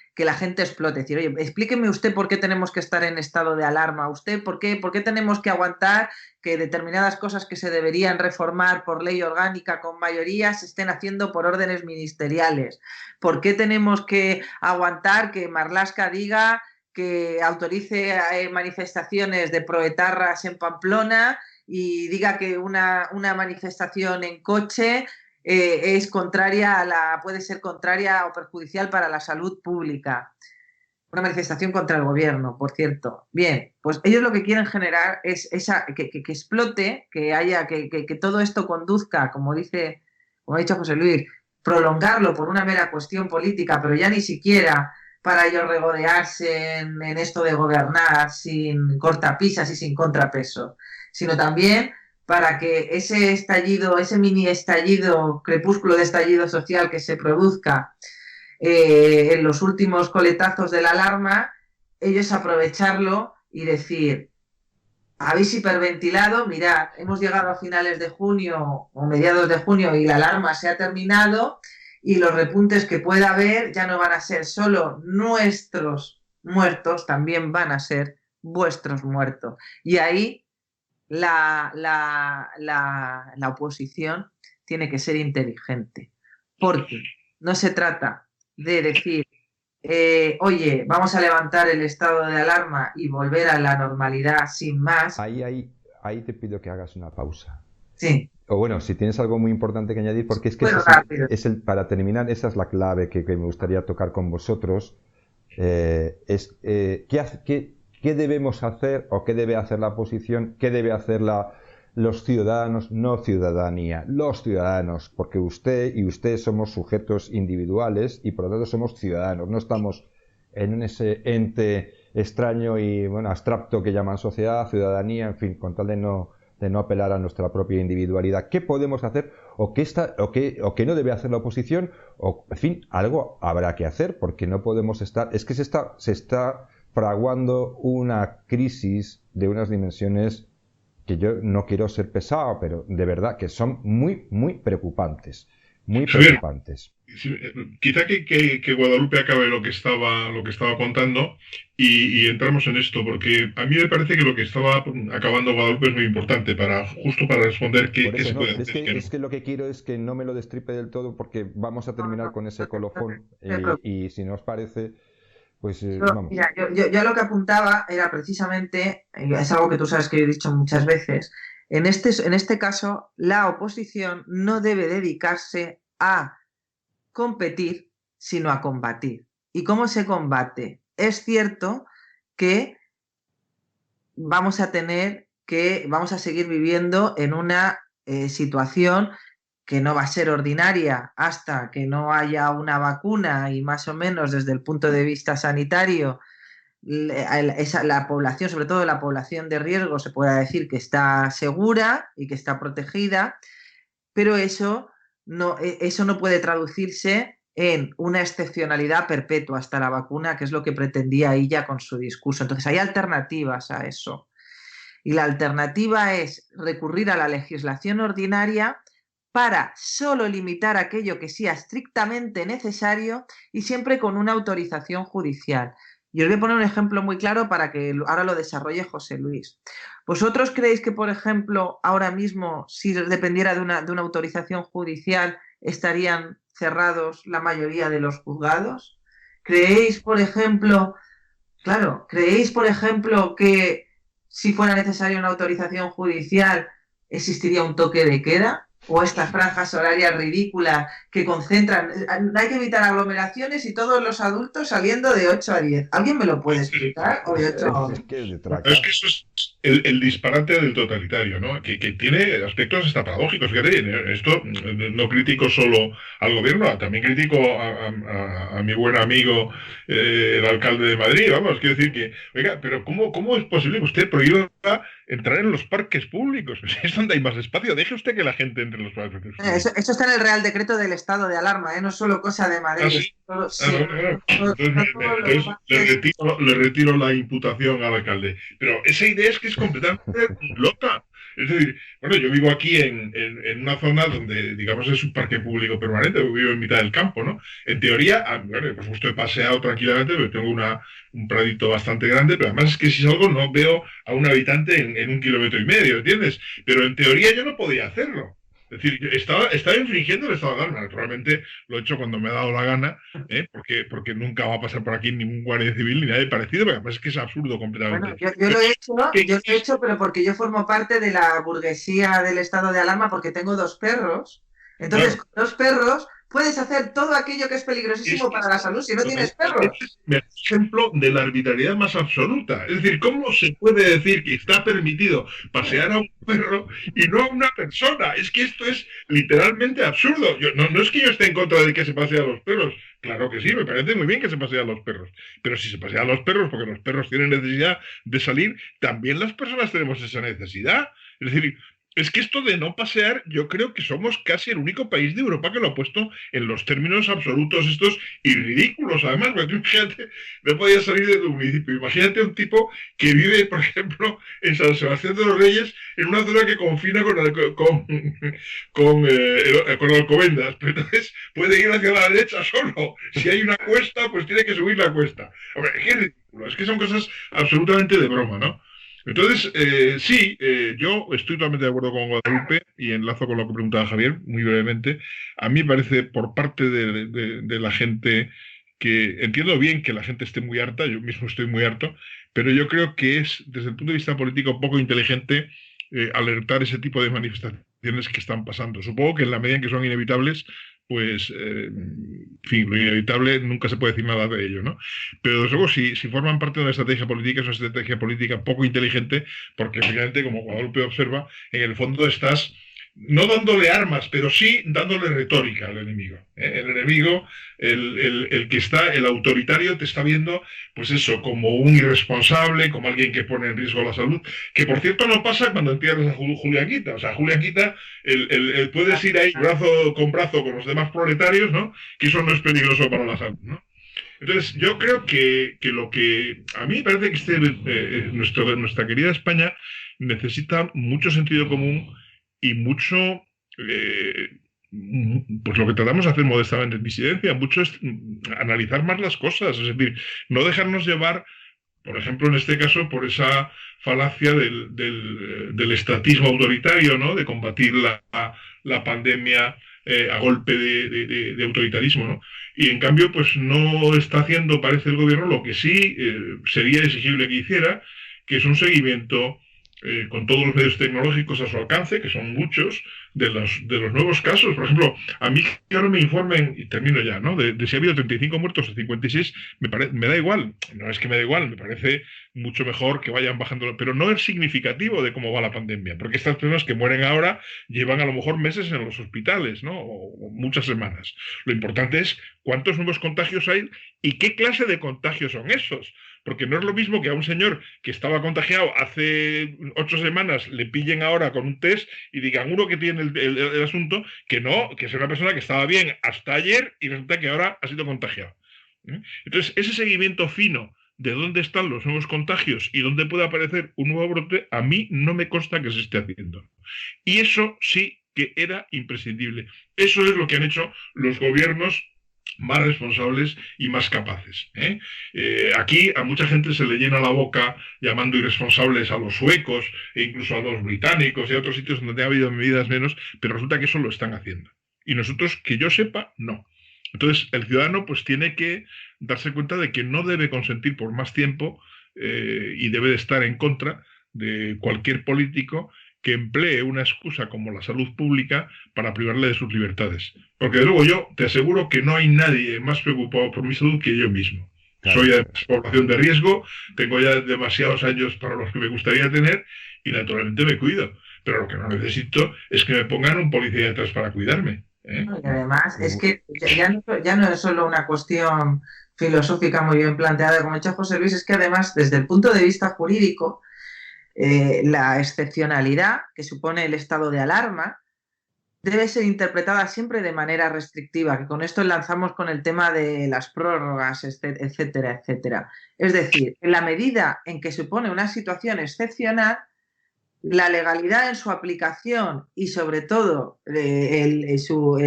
explote. Decir, oye, explíqueme usted por qué tenemos que estar en estado de alarma. ¿Usted por qué tenemos que aguantar que determinadas cosas que se deberían reformar por ley orgánica con mayoría se estén haciendo por órdenes ministeriales? ¿Por qué tenemos que aguantar que Marlaska diga que autorice manifestaciones de proetarras en Pamplona y diga que una manifestación en coche es contraria puede ser contraria o perjudicial para la salud pública? Una manifestación contra el gobierno, por cierto. Bien, pues ellos lo que quieren generar es que explote, que todo esto conduzca, como ha dicho José Luis, prolongarlo por una mera cuestión política, pero ya ni siquiera para ellos regodearse en esto de gobernar sin cortapisas y sin contrapeso, sino también para que ese estallido, ese mini estallido, crepúsculo de estallido social que se produzca en los últimos coletazos de la alarma, ellos aprovecharlo y decir, habéis hiperventilado, mirad, hemos llegado a finales de junio o mediados de junio y la alarma se ha terminado y los repuntes que pueda haber ya no van a ser solo nuestros muertos, también van a ser vuestros muertos. Y ahí la oposición tiene que ser inteligente, porque no se trata de decir, oye, vamos a levantar el estado de alarma y volver a la normalidad sin más. Ahí te pido que hagas una pausa. Sí. O bueno, si tienes algo muy importante que añadir, porque es que para terminar, esa es la clave que me gustaría tocar con vosotros. ¿Qué debemos hacer o qué debe hacer la oposición? ¿Qué debe hacer los ciudadanos? No ciudadanía, los ciudadanos, porque usted y usted somos sujetos individuales y por lo tanto somos ciudadanos. No estamos en ese ente extraño y abstracto que llaman sociedad, ciudadanía, en fin, con tal de no apelar a nuestra propia individualidad. ¿Qué podemos hacer o qué no debe hacer la oposición? O, en fin, algo habrá que hacer porque no podemos estar... Es que se está fraguando una crisis de unas dimensiones que yo no quiero ser pesado, pero de verdad que son muy, muy preocupantes. Muy preocupantes. Quizá que Guadalupe acabe lo que estaba contando y entramos en esto, porque a mí me parece que lo que estaba acabando Guadalupe es muy importante justo para responder qué se puede hacer. Es que lo que quiero es que no me lo destripe del todo porque vamos a terminar con ese colofón y si no os parece... Pues, vamos. Mira, yo lo que apuntaba era precisamente, es algo que tú sabes que he dicho muchas veces, en este caso la oposición no debe dedicarse a competir, sino a combatir. ¿Y cómo se combate? Es cierto que vamos a seguir viviendo en una situación que no va a ser ordinaria hasta que no haya una vacuna y más o menos desde el punto de vista sanitario la población, sobre todo la población de riesgo, se pueda decir que está segura y que está protegida, pero eso no puede traducirse en una excepcionalidad perpetua hasta la vacuna, que es lo que pretendía ella con su discurso. Entonces hay alternativas a eso. Y la alternativa es recurrir a la legislación ordinaria para solo limitar aquello que sea estrictamente necesario y siempre con una autorización judicial. Y os voy a poner un ejemplo muy claro para que ahora lo desarrolle José Luis. ¿Vosotros creéis que, por ejemplo, ahora mismo, si dependiera de una autorización judicial, estarían cerrados la mayoría de los juzgados? ¿Creéis, por ejemplo, que si fuera necesaria una autorización judicial existiría un toque de queda? ¿O estas franjas horarias ridículas que concentran? Hay que evitar aglomeraciones y todos los adultos saliendo de 8 a 10. ¿Alguien me lo puede explicar? ¿O de 8 a 11? Es que eso es el disparate del totalitario, ¿no? Que tiene aspectos hasta paradójicos. Fíjate, esto no critico solo al gobierno, también critico a mi buen amigo, el alcalde de Madrid. Vamos, quiero decir que, oiga, pero ¿cómo es posible que usted prohíba entrar en los parques públicos? Es donde hay más espacio. Deje usted que la gente entre en los parques públicos. Eso está en el Real Decreto del estado de alarma, no es solo cosa de Madrid. Le retiro la imputación al alcalde. Pero esa idea es que es completamente loca. Es decir, bueno, yo vivo aquí en una zona donde, digamos, es un parque público permanente, vivo en mitad del campo, ¿no? En teoría, bueno, pues justo he paseado tranquilamente, porque tengo un pradito bastante grande, pero además es que si salgo no veo a un habitante en 1,5 kilómetros, ¿entiendes? Pero en teoría yo no podía hacerlo. Es decir, estaba infringiendo el estado de alarma. Naturalmente lo he hecho cuando me ha dado la gana, porque nunca va a pasar por aquí ningún guardia civil ni nadie parecido, porque además es que es absurdo completamente. Bueno, yo lo he hecho, pero porque yo formo parte de la burguesía del estado de alarma, porque tengo 2 perros. Entonces, claro, con 2 perros puedes hacer todo aquello que es peligrosísimo para la salud si no tienes perros. Es un ejemplo de la arbitrariedad más absoluta. Es decir, ¿cómo se puede decir que está permitido pasear a un perro y no a una persona? Es que esto es literalmente absurdo. No es que yo esté en contra de que se pasee a los perros. Claro que sí, me parece muy bien que se pasee a los perros. Pero si se pasea a los perros porque los perros tienen necesidad de salir, también las personas tenemos esa necesidad. Es decir, es que esto de no pasear, yo creo que somos casi el único país de Europa que lo ha puesto en los términos absolutos estos y ridículos. Además, porque imagínate, no podías salir de tu municipio. Imagínate un tipo que vive, por ejemplo, en San Sebastián de los Reyes, en una zona que confina con Alcobendas. Pero entonces puede ir hacia la derecha solo. Si hay una cuesta, pues tiene que subir la cuesta. Hombre, es que es ridículo. Es que son cosas absolutamente de broma, ¿no? Entonces, yo estoy totalmente de acuerdo con Guadalupe y enlazo con lo que preguntaba Javier, muy brevemente. A mí me parece, por parte de la gente, que entiendo bien que la gente esté muy harta, yo mismo estoy muy harto, pero yo creo que es, desde el punto de vista político, poco inteligente alertar ese tipo de manifestaciones que están pasando. Supongo que en la medida en que son inevitables, pues, en fin, lo inevitable nunca se puede decir nada de ello, ¿no? Pero desde luego, si forman parte de una estrategia política, es una estrategia política poco inteligente, porque efectivamente, como Guadalupe observa, en el fondo estás no dándole armas, pero sí dándole retórica al enemigo. El enemigo, el que está, el autoritario, te está viendo, pues eso, como un irresponsable, como alguien que pone en riesgo la salud, que por cierto no pasa cuando entierras a Julián Quita. O sea, Julián Quita, puedes ir ahí brazo con los demás proletarios, ¿no? Que eso no es peligroso para la salud, ¿no? Entonces, yo creo que lo que a mí me parece que nuestra querida España necesita mucho sentido común y mucho, pues lo que tratamos de hacer modestamente en disidencia, mucho es analizar más las cosas, es decir, no dejarnos llevar, por ejemplo, en este caso, por esa falacia del estatismo autoritario, ¿no? De combatir la pandemia a golpe de autoritarismo, ¿no? Y en cambio, pues no está haciendo, parece el gobierno, lo que sí sería exigible que hiciera, que es un seguimiento con todos los medios tecnológicos a su alcance, que son muchos, de los nuevos casos. Por ejemplo, a mí que ahora me informen, y termino ya, ¿no? De si ha habido 35 muertos o 56, me da igual. No es que me da igual, me parece mucho mejor que vayan bajando, pero no es significativo de cómo va la pandemia, porque estas personas que mueren ahora llevan a lo mejor meses en los hospitales, ¿no? O muchas semanas. Lo importante es cuántos nuevos contagios hay y qué clase de contagios son esos. Porque no es lo mismo que a un señor que estaba contagiado hace 8 semanas le pillen ahora con un test y digan uno que tiene el asunto, que no, que es una persona que estaba bien hasta ayer y resulta que ahora ha sido contagiado. Entonces, ese seguimiento fino de dónde están los nuevos contagios y dónde puede aparecer un nuevo brote, a mí no me consta que se esté haciendo. Y eso sí que era imprescindible. Eso es lo que han hecho los gobiernos más responsables y más capaces. Aquí a mucha gente se le llena la boca llamando irresponsables a los suecos e incluso a los británicos y a otros sitios donde ha habido medidas menos, pero resulta que eso lo están haciendo. Y nosotros, que yo sepa, no. Entonces, el ciudadano pues tiene que darse cuenta de que no debe consentir por más tiempo y debe de estar en contra de cualquier político que emplee una excusa como la salud pública para privarle de sus libertades. Porque de luego yo te aseguro que no hay nadie más preocupado por mi salud que yo mismo. Claro. Soy además población de riesgo, tengo ya demasiados años para los que me gustaría tener y naturalmente me cuido. Pero lo que no necesito es que me pongan un policía detrás para cuidarme. Y además es que ya no es solo una cuestión filosófica muy bien planteada, como ha hecho José Luis, es que además desde el punto de vista jurídico la excepcionalidad que supone el estado de alarma debe ser interpretada siempre de manera restrictiva, que con esto lanzamos con el tema de las prórrogas, etcétera, etcétera. Es decir, en la medida en que supone una situación excepcional, la legalidad en su aplicación y sobre todo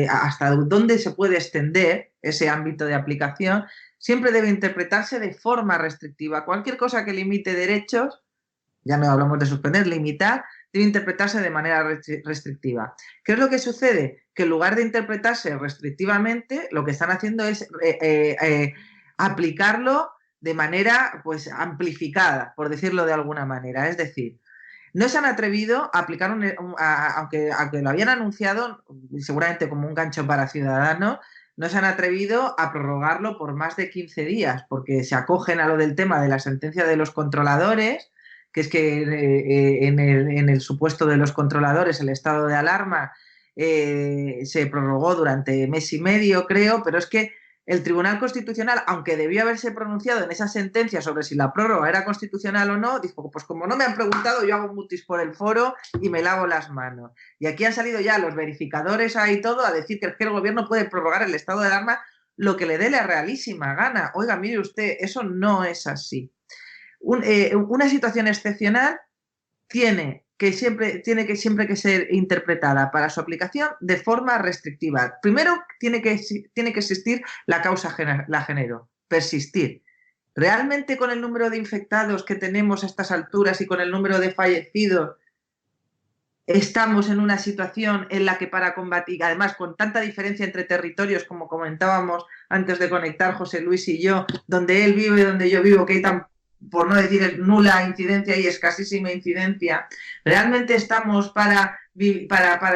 hasta dónde se puede extender ese ámbito de aplicación siempre debe interpretarse de forma restrictiva. Cualquier cosa que limite derechos, ya no hablamos de suspender, limitar, debe interpretarse de manera restrictiva. ¿Qué es lo que sucede? Que en lugar de interpretarse restrictivamente, lo que están haciendo es aplicarlo de manera pues amplificada, por decirlo de alguna manera. Es decir, no se han atrevido a aplicar, aunque lo habían anunciado, seguramente como un gancho para Ciudadanos, no se han atrevido a prorrogarlo por más de 15 días, porque se acogen a lo del tema de la sentencia de los controladores, que es que en el supuesto de los controladores el estado de alarma se prorrogó durante mes y medio, creo, pero es que el Tribunal Constitucional, aunque debió haberse pronunciado en esa sentencia sobre si la prórroga era constitucional o no, dijo, pues como no me han preguntado, yo hago mutis por el foro y me lavo las manos. Y aquí han salido ya los verificadores ahí todo a decir que el gobierno puede prorrogar el estado de alarma lo que le dé la realísima gana. Oiga, mire usted, eso no es así. Una situación excepcional tiene que siempre ser interpretada para su aplicación de forma restrictiva. Primero, tiene que existir la causa la generó, persistir. ¿Realmente con el número de infectados que tenemos a estas alturas y con el número de fallecidos estamos en una situación en la que para combatir, además con tanta diferencia entre territorios como comentábamos antes de conectar José Luis y yo, donde él vive y donde yo vivo, que hay tan, por no decir nula incidencia y escasísima incidencia, realmente estamos para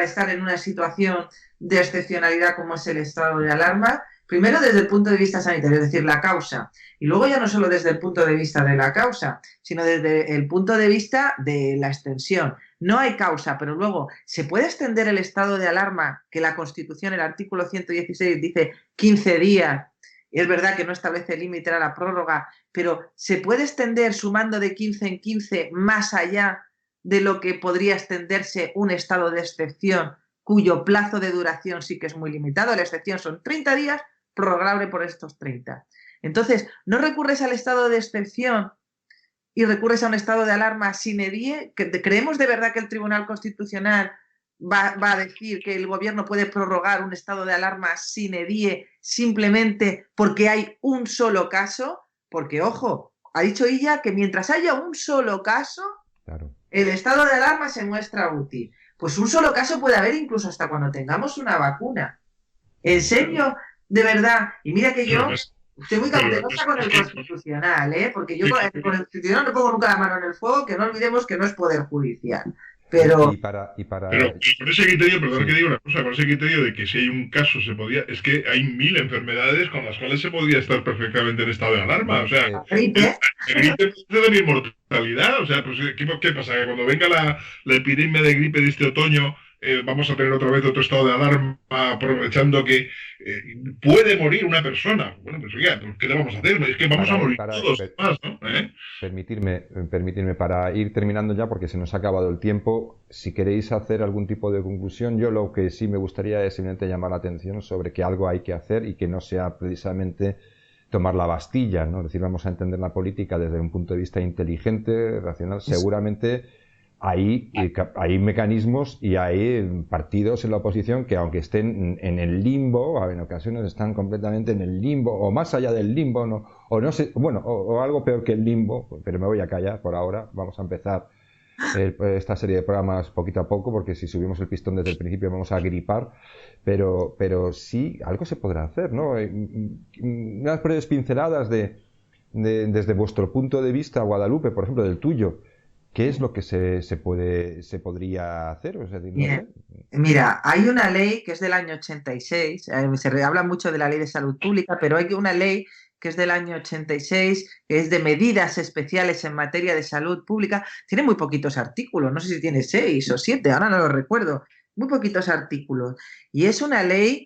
estar en una situación de excepcionalidad como es el estado de alarma? Primero desde el punto de vista sanitario, es decir, la causa. Y luego ya no solo desde el punto de vista de la causa, sino desde el punto de vista de la extensión. No hay causa, pero luego, ¿se puede extender el estado de alarma que la Constitución, el artículo 116, dice 15 días? Y es verdad que no establece límite a la prórroga, pero ¿se puede extender sumando de 15 en 15 más allá de lo que podría extenderse un estado de excepción cuyo plazo de duración sí que es muy limitado? La excepción son 30 días, prorrogable por estos 30. Entonces, no recurres al estado de excepción y recurres a un estado de alarma sine die. ¿Creemos de verdad que el Tribunal Constitucional va a decir que el gobierno puede prorrogar un estado de alarma sine die simplemente porque hay un solo caso? Porque, ojo, ha dicho ella que mientras haya un solo caso, claro, el estado de alarma se muestra útil. Pues un solo caso puede haber incluso hasta cuando tengamos una vacuna. ¿En serio? ¿De verdad? Y mira que yo Estoy muy cautelosa con el Constitucional, porque yo con el Constitucional no pongo nunca la mano en el fuego, que no olvidemos que no es poder judicial. Pero con ese criterio, perdón que diga una cosa, con ese criterio de que si hay un caso se podía, es que hay 1000 enfermedades con las cuales se podría estar perfectamente en estado de alarma, o sea, el gripe puede tener mortalidad, o sea, pues ¿qué pasa? Que cuando venga la epidemia de gripe de este otoño, vamos a tener otra vez otro estado de alarma, aprovechando que puede morir una persona. Bueno, pues oiga, pues, ¿qué le vamos a hacer? Es que vamos a morir todos más, ¿no? Permitirme, para ir terminando ya, porque se nos ha acabado el tiempo, si queréis hacer algún tipo de conclusión, yo lo que sí me gustaría es simplemente llamar la atención sobre que algo hay que hacer y que no sea precisamente tomar la Bastilla, ¿no? Es decir, vamos a entender la política desde un punto de vista inteligente, racional. Seguramente hay mecanismos y hay partidos en la oposición que, aunque estén en el limbo, en ocasiones están completamente en el limbo o más allá del limbo, ¿no? O no sé, bueno, o algo peor que el limbo, pero me voy a callar por ahora. Vamos a empezar esta serie de programas poquito a poco, porque si subimos el pistón desde el principio vamos a gripar, pero sí, algo se podrá hacer, ¿no? Unas breves pinceladas desde vuestro punto de vista, Guadalupe, por ejemplo, del tuyo. ¿Qué es lo que se podría hacer? O sea, no sé. Mira, hay una ley que es del año 86, se habla mucho de la ley de salud pública, pero hay una ley que es del año 86, que es de medidas especiales en materia de salud pública. Tiene muy poquitos artículos, no sé si tiene 6 o 7, ahora no lo recuerdo, muy poquitos artículos. Y es una ley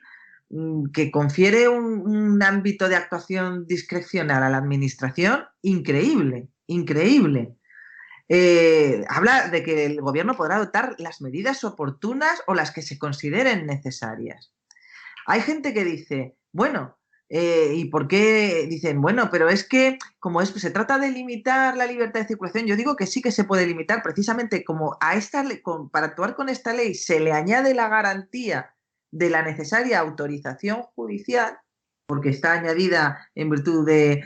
que confiere un ámbito de actuación discrecional a la administración increíble, increíble. Habla de que el gobierno podrá adoptar las medidas oportunas o las que se consideren necesarias. Hay gente que dice, bueno, ¿y por qué? Dicen, bueno, pero es que como se trata de limitar la libertad de circulación, yo digo que sí que se puede limitar, precisamente como a esta para actuar con esta ley se le añade la garantía de la necesaria autorización judicial, porque está añadida en virtud de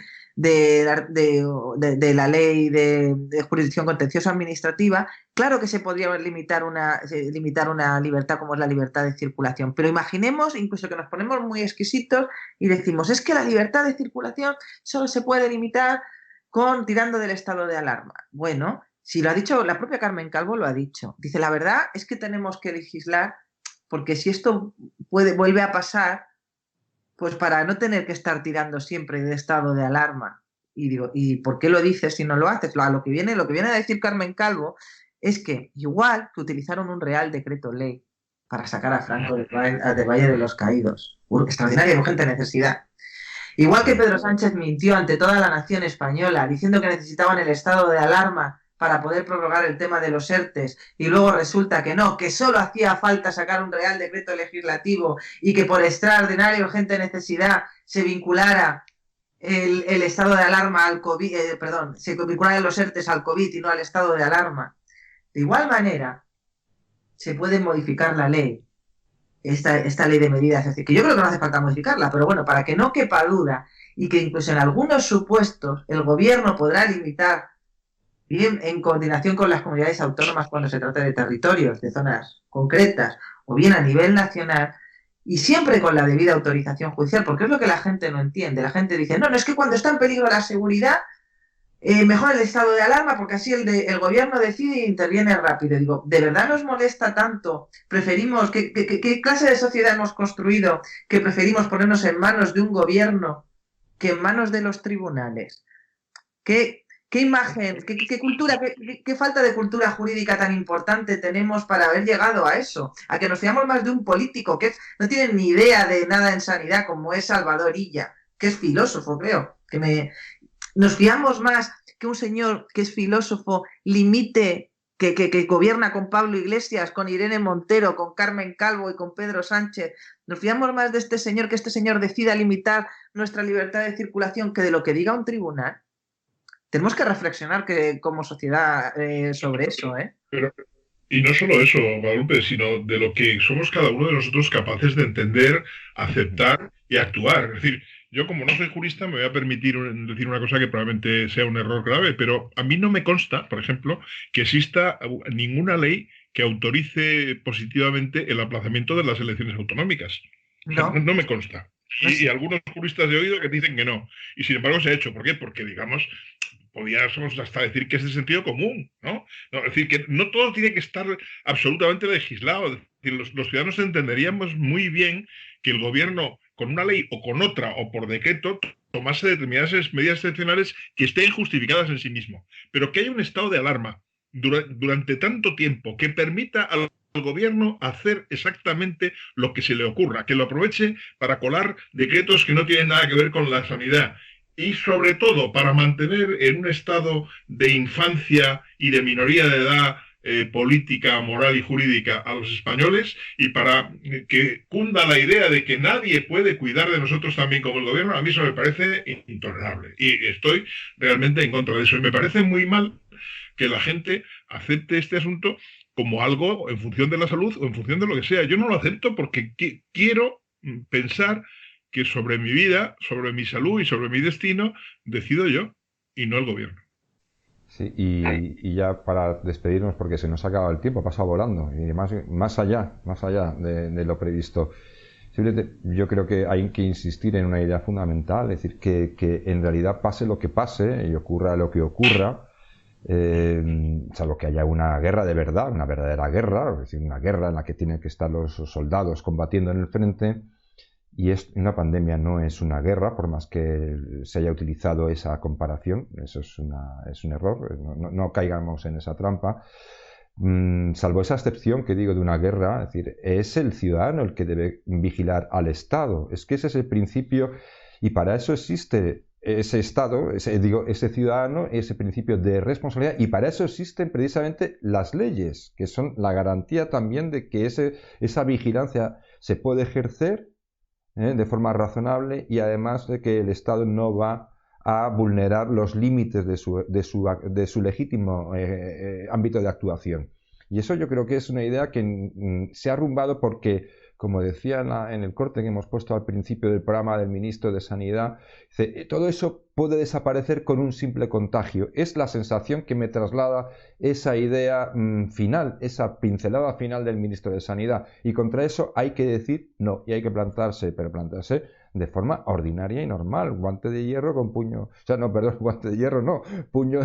la ley de jurisdicción contenciosa administrativa. Claro que se podría limitar una libertad como es la libertad de circulación, pero imaginemos incluso que nos ponemos muy exquisitos y decimos, es que la libertad de circulación solo se puede limitar tirando del estado de alarma. Bueno, si lo ha dicho la propia Carmen Calvo, lo ha dicho. Dice, la verdad es que tenemos que legislar, porque si esto vuelve a pasar, pues para no tener que estar tirando siempre de estado de alarma. Y digo, ¿y por qué lo dices si no lo haces? Lo que viene a decir Carmen Calvo es que igual que utilizaron un Real Decreto Ley para sacar a Franco del Valle de los Caídos, extraordinaria y urgente necesidad. Igual que Pedro Sánchez mintió ante toda la nación española diciendo que necesitaban el estado de alarma para poder prorrogar el tema de los ERTES, y luego resulta que no, que solo hacía falta sacar un Real Decreto Legislativo y que por extraordinaria y urgente necesidad se vinculara el estado de alarma al COVID, se vincularan los ERTES al COVID y no al estado de alarma. De igual manera, se puede modificar la ley, esta ley de medidas, es decir, que yo creo que no hace falta modificarla, pero bueno, para que no quepa duda y que incluso en algunos supuestos el gobierno podrá limitar, bien en coordinación con las comunidades autónomas cuando se trata de territorios, de zonas concretas, o bien a nivel nacional, y siempre con la debida autorización judicial, porque es lo que la gente no entiende. La gente dice, no, es que cuando está en peligro la seguridad, mejor el estado de alarma, porque así el gobierno decide e interviene rápido. Digo, ¿de verdad nos molesta tanto? ¿Preferimos, qué clase de sociedad hemos construido que preferimos ponernos en manos de un gobierno que en manos de los tribunales? ¿Qué imagen, qué cultura, qué falta de cultura jurídica tan importante tenemos para haber llegado a eso? A que nos fiamos más de un político que no tiene ni idea de nada en sanidad, como es Salvador Illa, que es filósofo, creo. Nos fiamos más que un señor que es filósofo limite, que gobierna con Pablo Iglesias, con Irene Montero, con Carmen Calvo y con Pedro Sánchez. Nos fiamos más de este señor, que este señor decida limitar nuestra libertad de circulación, que de lo que diga un tribunal. Tenemos que reflexionar como sociedad sobre eso, ¿eh? Y no solo eso, Guadalupe, sino de lo que somos cada uno de nosotros capaces de entender, aceptar y actuar. Es decir, yo como no soy jurista me voy a permitir decir una cosa que probablemente sea un error grave, pero a mí no me consta, por ejemplo, que exista ninguna ley que autorice positivamente el aplazamiento de las elecciones autonómicas. O sea, no me consta. Y algunos juristas de oído que dicen que no. Y sin embargo se ha hecho. ¿Por qué? Porque, digamos, podríamos hasta decir que es de sentido común, ¿no? Es decir, que no todo tiene que estar absolutamente legislado. Es decir, los ciudadanos entenderíamos muy bien que el gobierno, con una ley o con otra, o por decreto, tomase determinadas medidas excepcionales que estén justificadas en sí mismo. Pero que haya un estado de alarma durante tanto tiempo que permita al gobierno hacer exactamente lo que se le ocurra, que lo aproveche para colar decretos que no tienen nada que ver con la sanidad y sobre todo para mantener en un estado de infancia y de minoría de edad política, moral y jurídica a los españoles y para que cunda la idea de que nadie puede cuidar de nosotros tan bien como el gobierno, a mí eso me parece intolerable y estoy realmente en contra de eso y me parece muy mal que la gente acepte este asunto como algo en función de la salud o en función de lo que sea. Yo no lo acepto porque quiero pensar que sobre mi vida, sobre mi salud y sobre mi destino decido yo y no el gobierno. Sí, y ya para despedirnos, porque se nos ha acabado el tiempo, ha pasado volando, y más allá de lo previsto. Yo creo que hay que insistir en una idea fundamental, es decir, que en realidad pase lo que pase y ocurra lo que ocurra, salvo que haya una guerra de verdad, una verdadera guerra, es decir, una guerra en la que tienen que estar los soldados combatiendo en el frente, y una pandemia no es una guerra, por más que se haya utilizado esa comparación, eso es un error, no caigamos en esa trampa. Salvo esa excepción que digo de una guerra, es decir, es el ciudadano el que debe vigilar al Estado, es que ese es el principio y para eso existe ese Estado, ese ciudadano, ese principio de responsabilidad y para eso existen precisamente las leyes, que son la garantía también de que esa vigilancia se puede ejercer de forma razonable y además de que el Estado no va a vulnerar los límites de su legítimo ámbito de actuación. Y eso yo creo que es una idea que se ha arrumbado porque, como decía en el corte que hemos puesto al principio del programa del ministro de Sanidad, todo eso puede desaparecer con un simple contagio. Es la sensación que me traslada esa idea final, esa pincelada final del ministro de Sanidad. Y contra eso hay que decir no, y hay que plantarse, pero plantarse de forma ordinaria y normal, guante de hierro con puño, guante de hierro no, puño,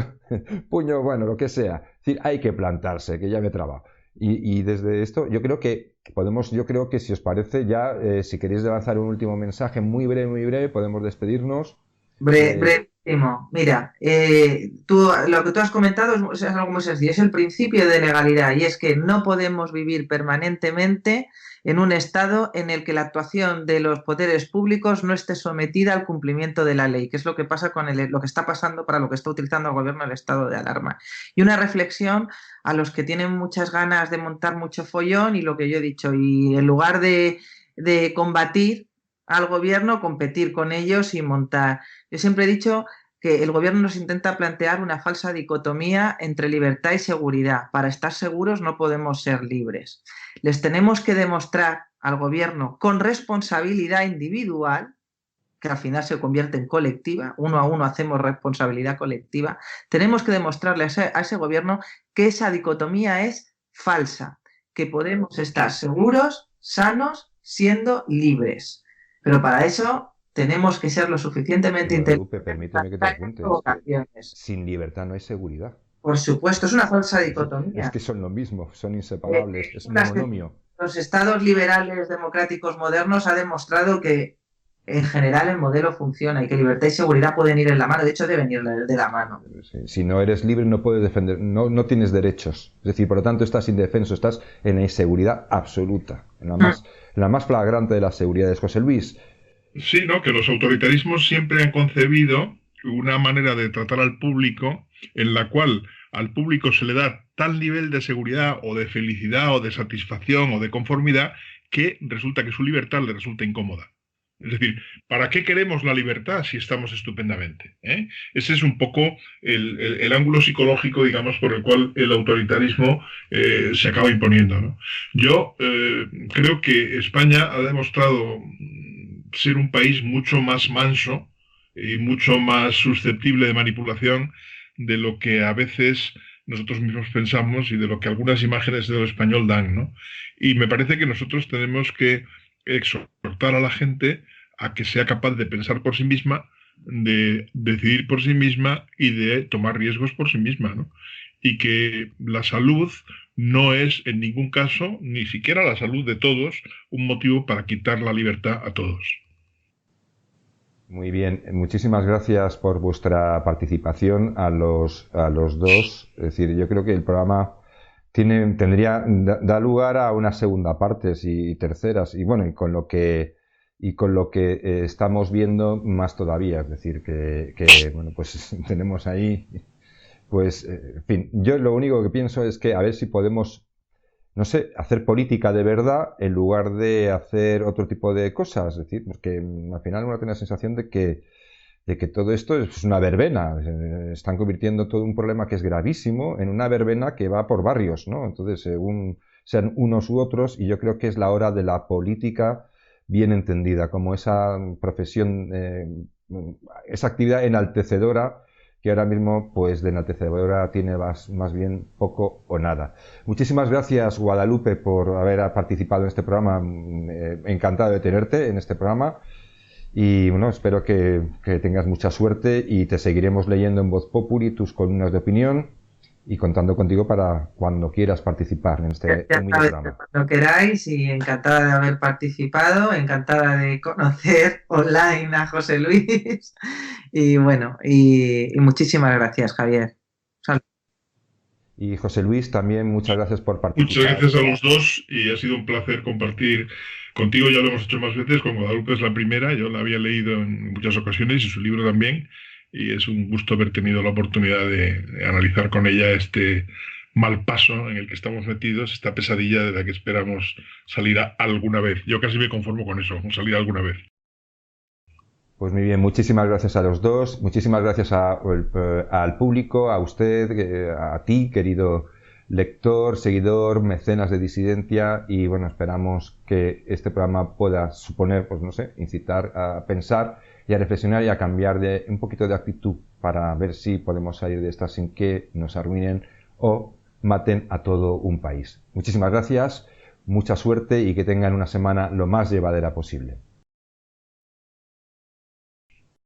bueno, lo que sea. Es decir, hay que plantarse, que ya me traba. Y desde esto, yo creo que si os parece, ya, si queréis lanzar un último mensaje muy breve, podemos despedirnos. Brevísimo. Mira, lo que tú has comentado es algo muy sencillo, es el principio de legalidad y es que no podemos vivir permanentemente en un estado en el que la actuación de los poderes públicos no esté sometida al cumplimiento de la ley, que es lo que pasa con lo que está pasando para lo que está utilizando el gobierno el estado de alarma. Y una reflexión a los que tienen muchas ganas de montar mucho follón y lo que yo he dicho, y en lugar de combatir al gobierno, competir con ellos y montar. Yo siempre he dicho que el gobierno nos intenta plantear una falsa dicotomía entre libertad y seguridad. Para estar seguros no podemos ser libres. Les tenemos que demostrar al gobierno con responsabilidad individual, que al final se convierte en colectiva, uno a uno hacemos responsabilidad colectiva, tenemos que demostrarle a ese gobierno que esa dicotomía es falsa, que podemos estar seguros, sanos, siendo libres. Pero para eso tenemos que ser lo suficientemente inteligentes. Permíteme que te apunte. Sin libertad no hay seguridad. Por supuesto, es una falsa dicotomía. Es que son lo mismo, son inseparables, es un monomio. Los estados liberales democráticos modernos ha demostrado que en general el modelo funciona y que libertad y seguridad pueden ir en la mano, de hecho deben ir de la mano. Si no eres libre no puedes defender, no tienes derechos, es decir, por lo tanto estás indefenso, estás en inseguridad absoluta, en la más flagrante de las seguridades. José Luis. Sí, ¿no? Que los autoritarismos siempre han concebido una manera de tratar al público en la cual al público se le da tal nivel de seguridad o de felicidad o de satisfacción o de conformidad que resulta que su libertad le resulta incómoda. Es decir, ¿para qué queremos la libertad si estamos estupendamente? Ese es un poco el ángulo psicológico, digamos, por el cual el autoritarismo se acaba imponiendo, ¿no? Yo creo que España ha demostrado ser un país mucho más manso y mucho más susceptible de manipulación de lo que a veces nosotros mismos pensamos y de lo que algunas imágenes de lo español dan, ¿no? Y me parece que nosotros tenemos que exhortar a la gente a que sea capaz de pensar por sí misma, de decidir por sí misma y de tomar riesgos por sí misma, ¿no? Y que la salud no es en ningún caso, ni siquiera la salud de todos, un motivo para quitar la libertad a todos. Muy bien, muchísimas gracias por vuestra participación a los dos. Es decir, yo creo que el programa da lugar a unas segunda partes y terceras, y bueno, y con lo que estamos viendo más todavía. Es decir, que bueno, pues tenemos ahí, pues, en fin, yo lo único que pienso es que a ver si podemos, no sé, hacer política de verdad en lugar de hacer otro tipo de cosas. Es decir, porque al final uno tiene la sensación de que todo esto es una verbena. Están convirtiendo todo un problema que es gravísimo en una verbena que va por barrios, ¿no? Entonces, según sean unos u otros, y yo creo que es la hora de la política bien entendida, como esa profesión, esa actividad enaltecedora que ahora mismo, pues, de enaltecedora tiene más bien poco o nada. Muchísimas gracias, Guadalupe, por haber participado en este programa. Encantado de tenerte en este programa. Y bueno, espero que tengas mucha suerte y te seguiremos leyendo en Voz Populi tus columnas de opinión y contando contigo para cuando quieras participar en este humilde programa. Cuando queráis, y encantada de haber participado, encantada de conocer online a José Luis. Y bueno, y muchísimas gracias, Javier. Y José Luis, también muchas gracias por participar. Muchas gracias a los dos y ha sido un placer compartir contigo. Ya lo hemos hecho más veces, con Guadalupe es la primera, yo la había leído en muchas ocasiones y su libro también, y es un gusto haber tenido la oportunidad de analizar con ella este mal paso en el que estamos metidos, esta pesadilla de la que esperamos salir alguna vez. Yo casi me conformo con eso, con salir alguna vez. Pues muy bien, muchísimas gracias a los dos, muchísimas gracias al público, a usted, a ti, querido lector, seguidor, mecenas de Disidencia, y bueno, esperamos que este programa pueda suponer, pues no sé, incitar a pensar y a reflexionar y a cambiar un poquito de actitud para ver si podemos salir de esta sin que nos arruinen o maten a todo un país. Muchísimas gracias, mucha suerte y que tengan una semana lo más llevadera posible.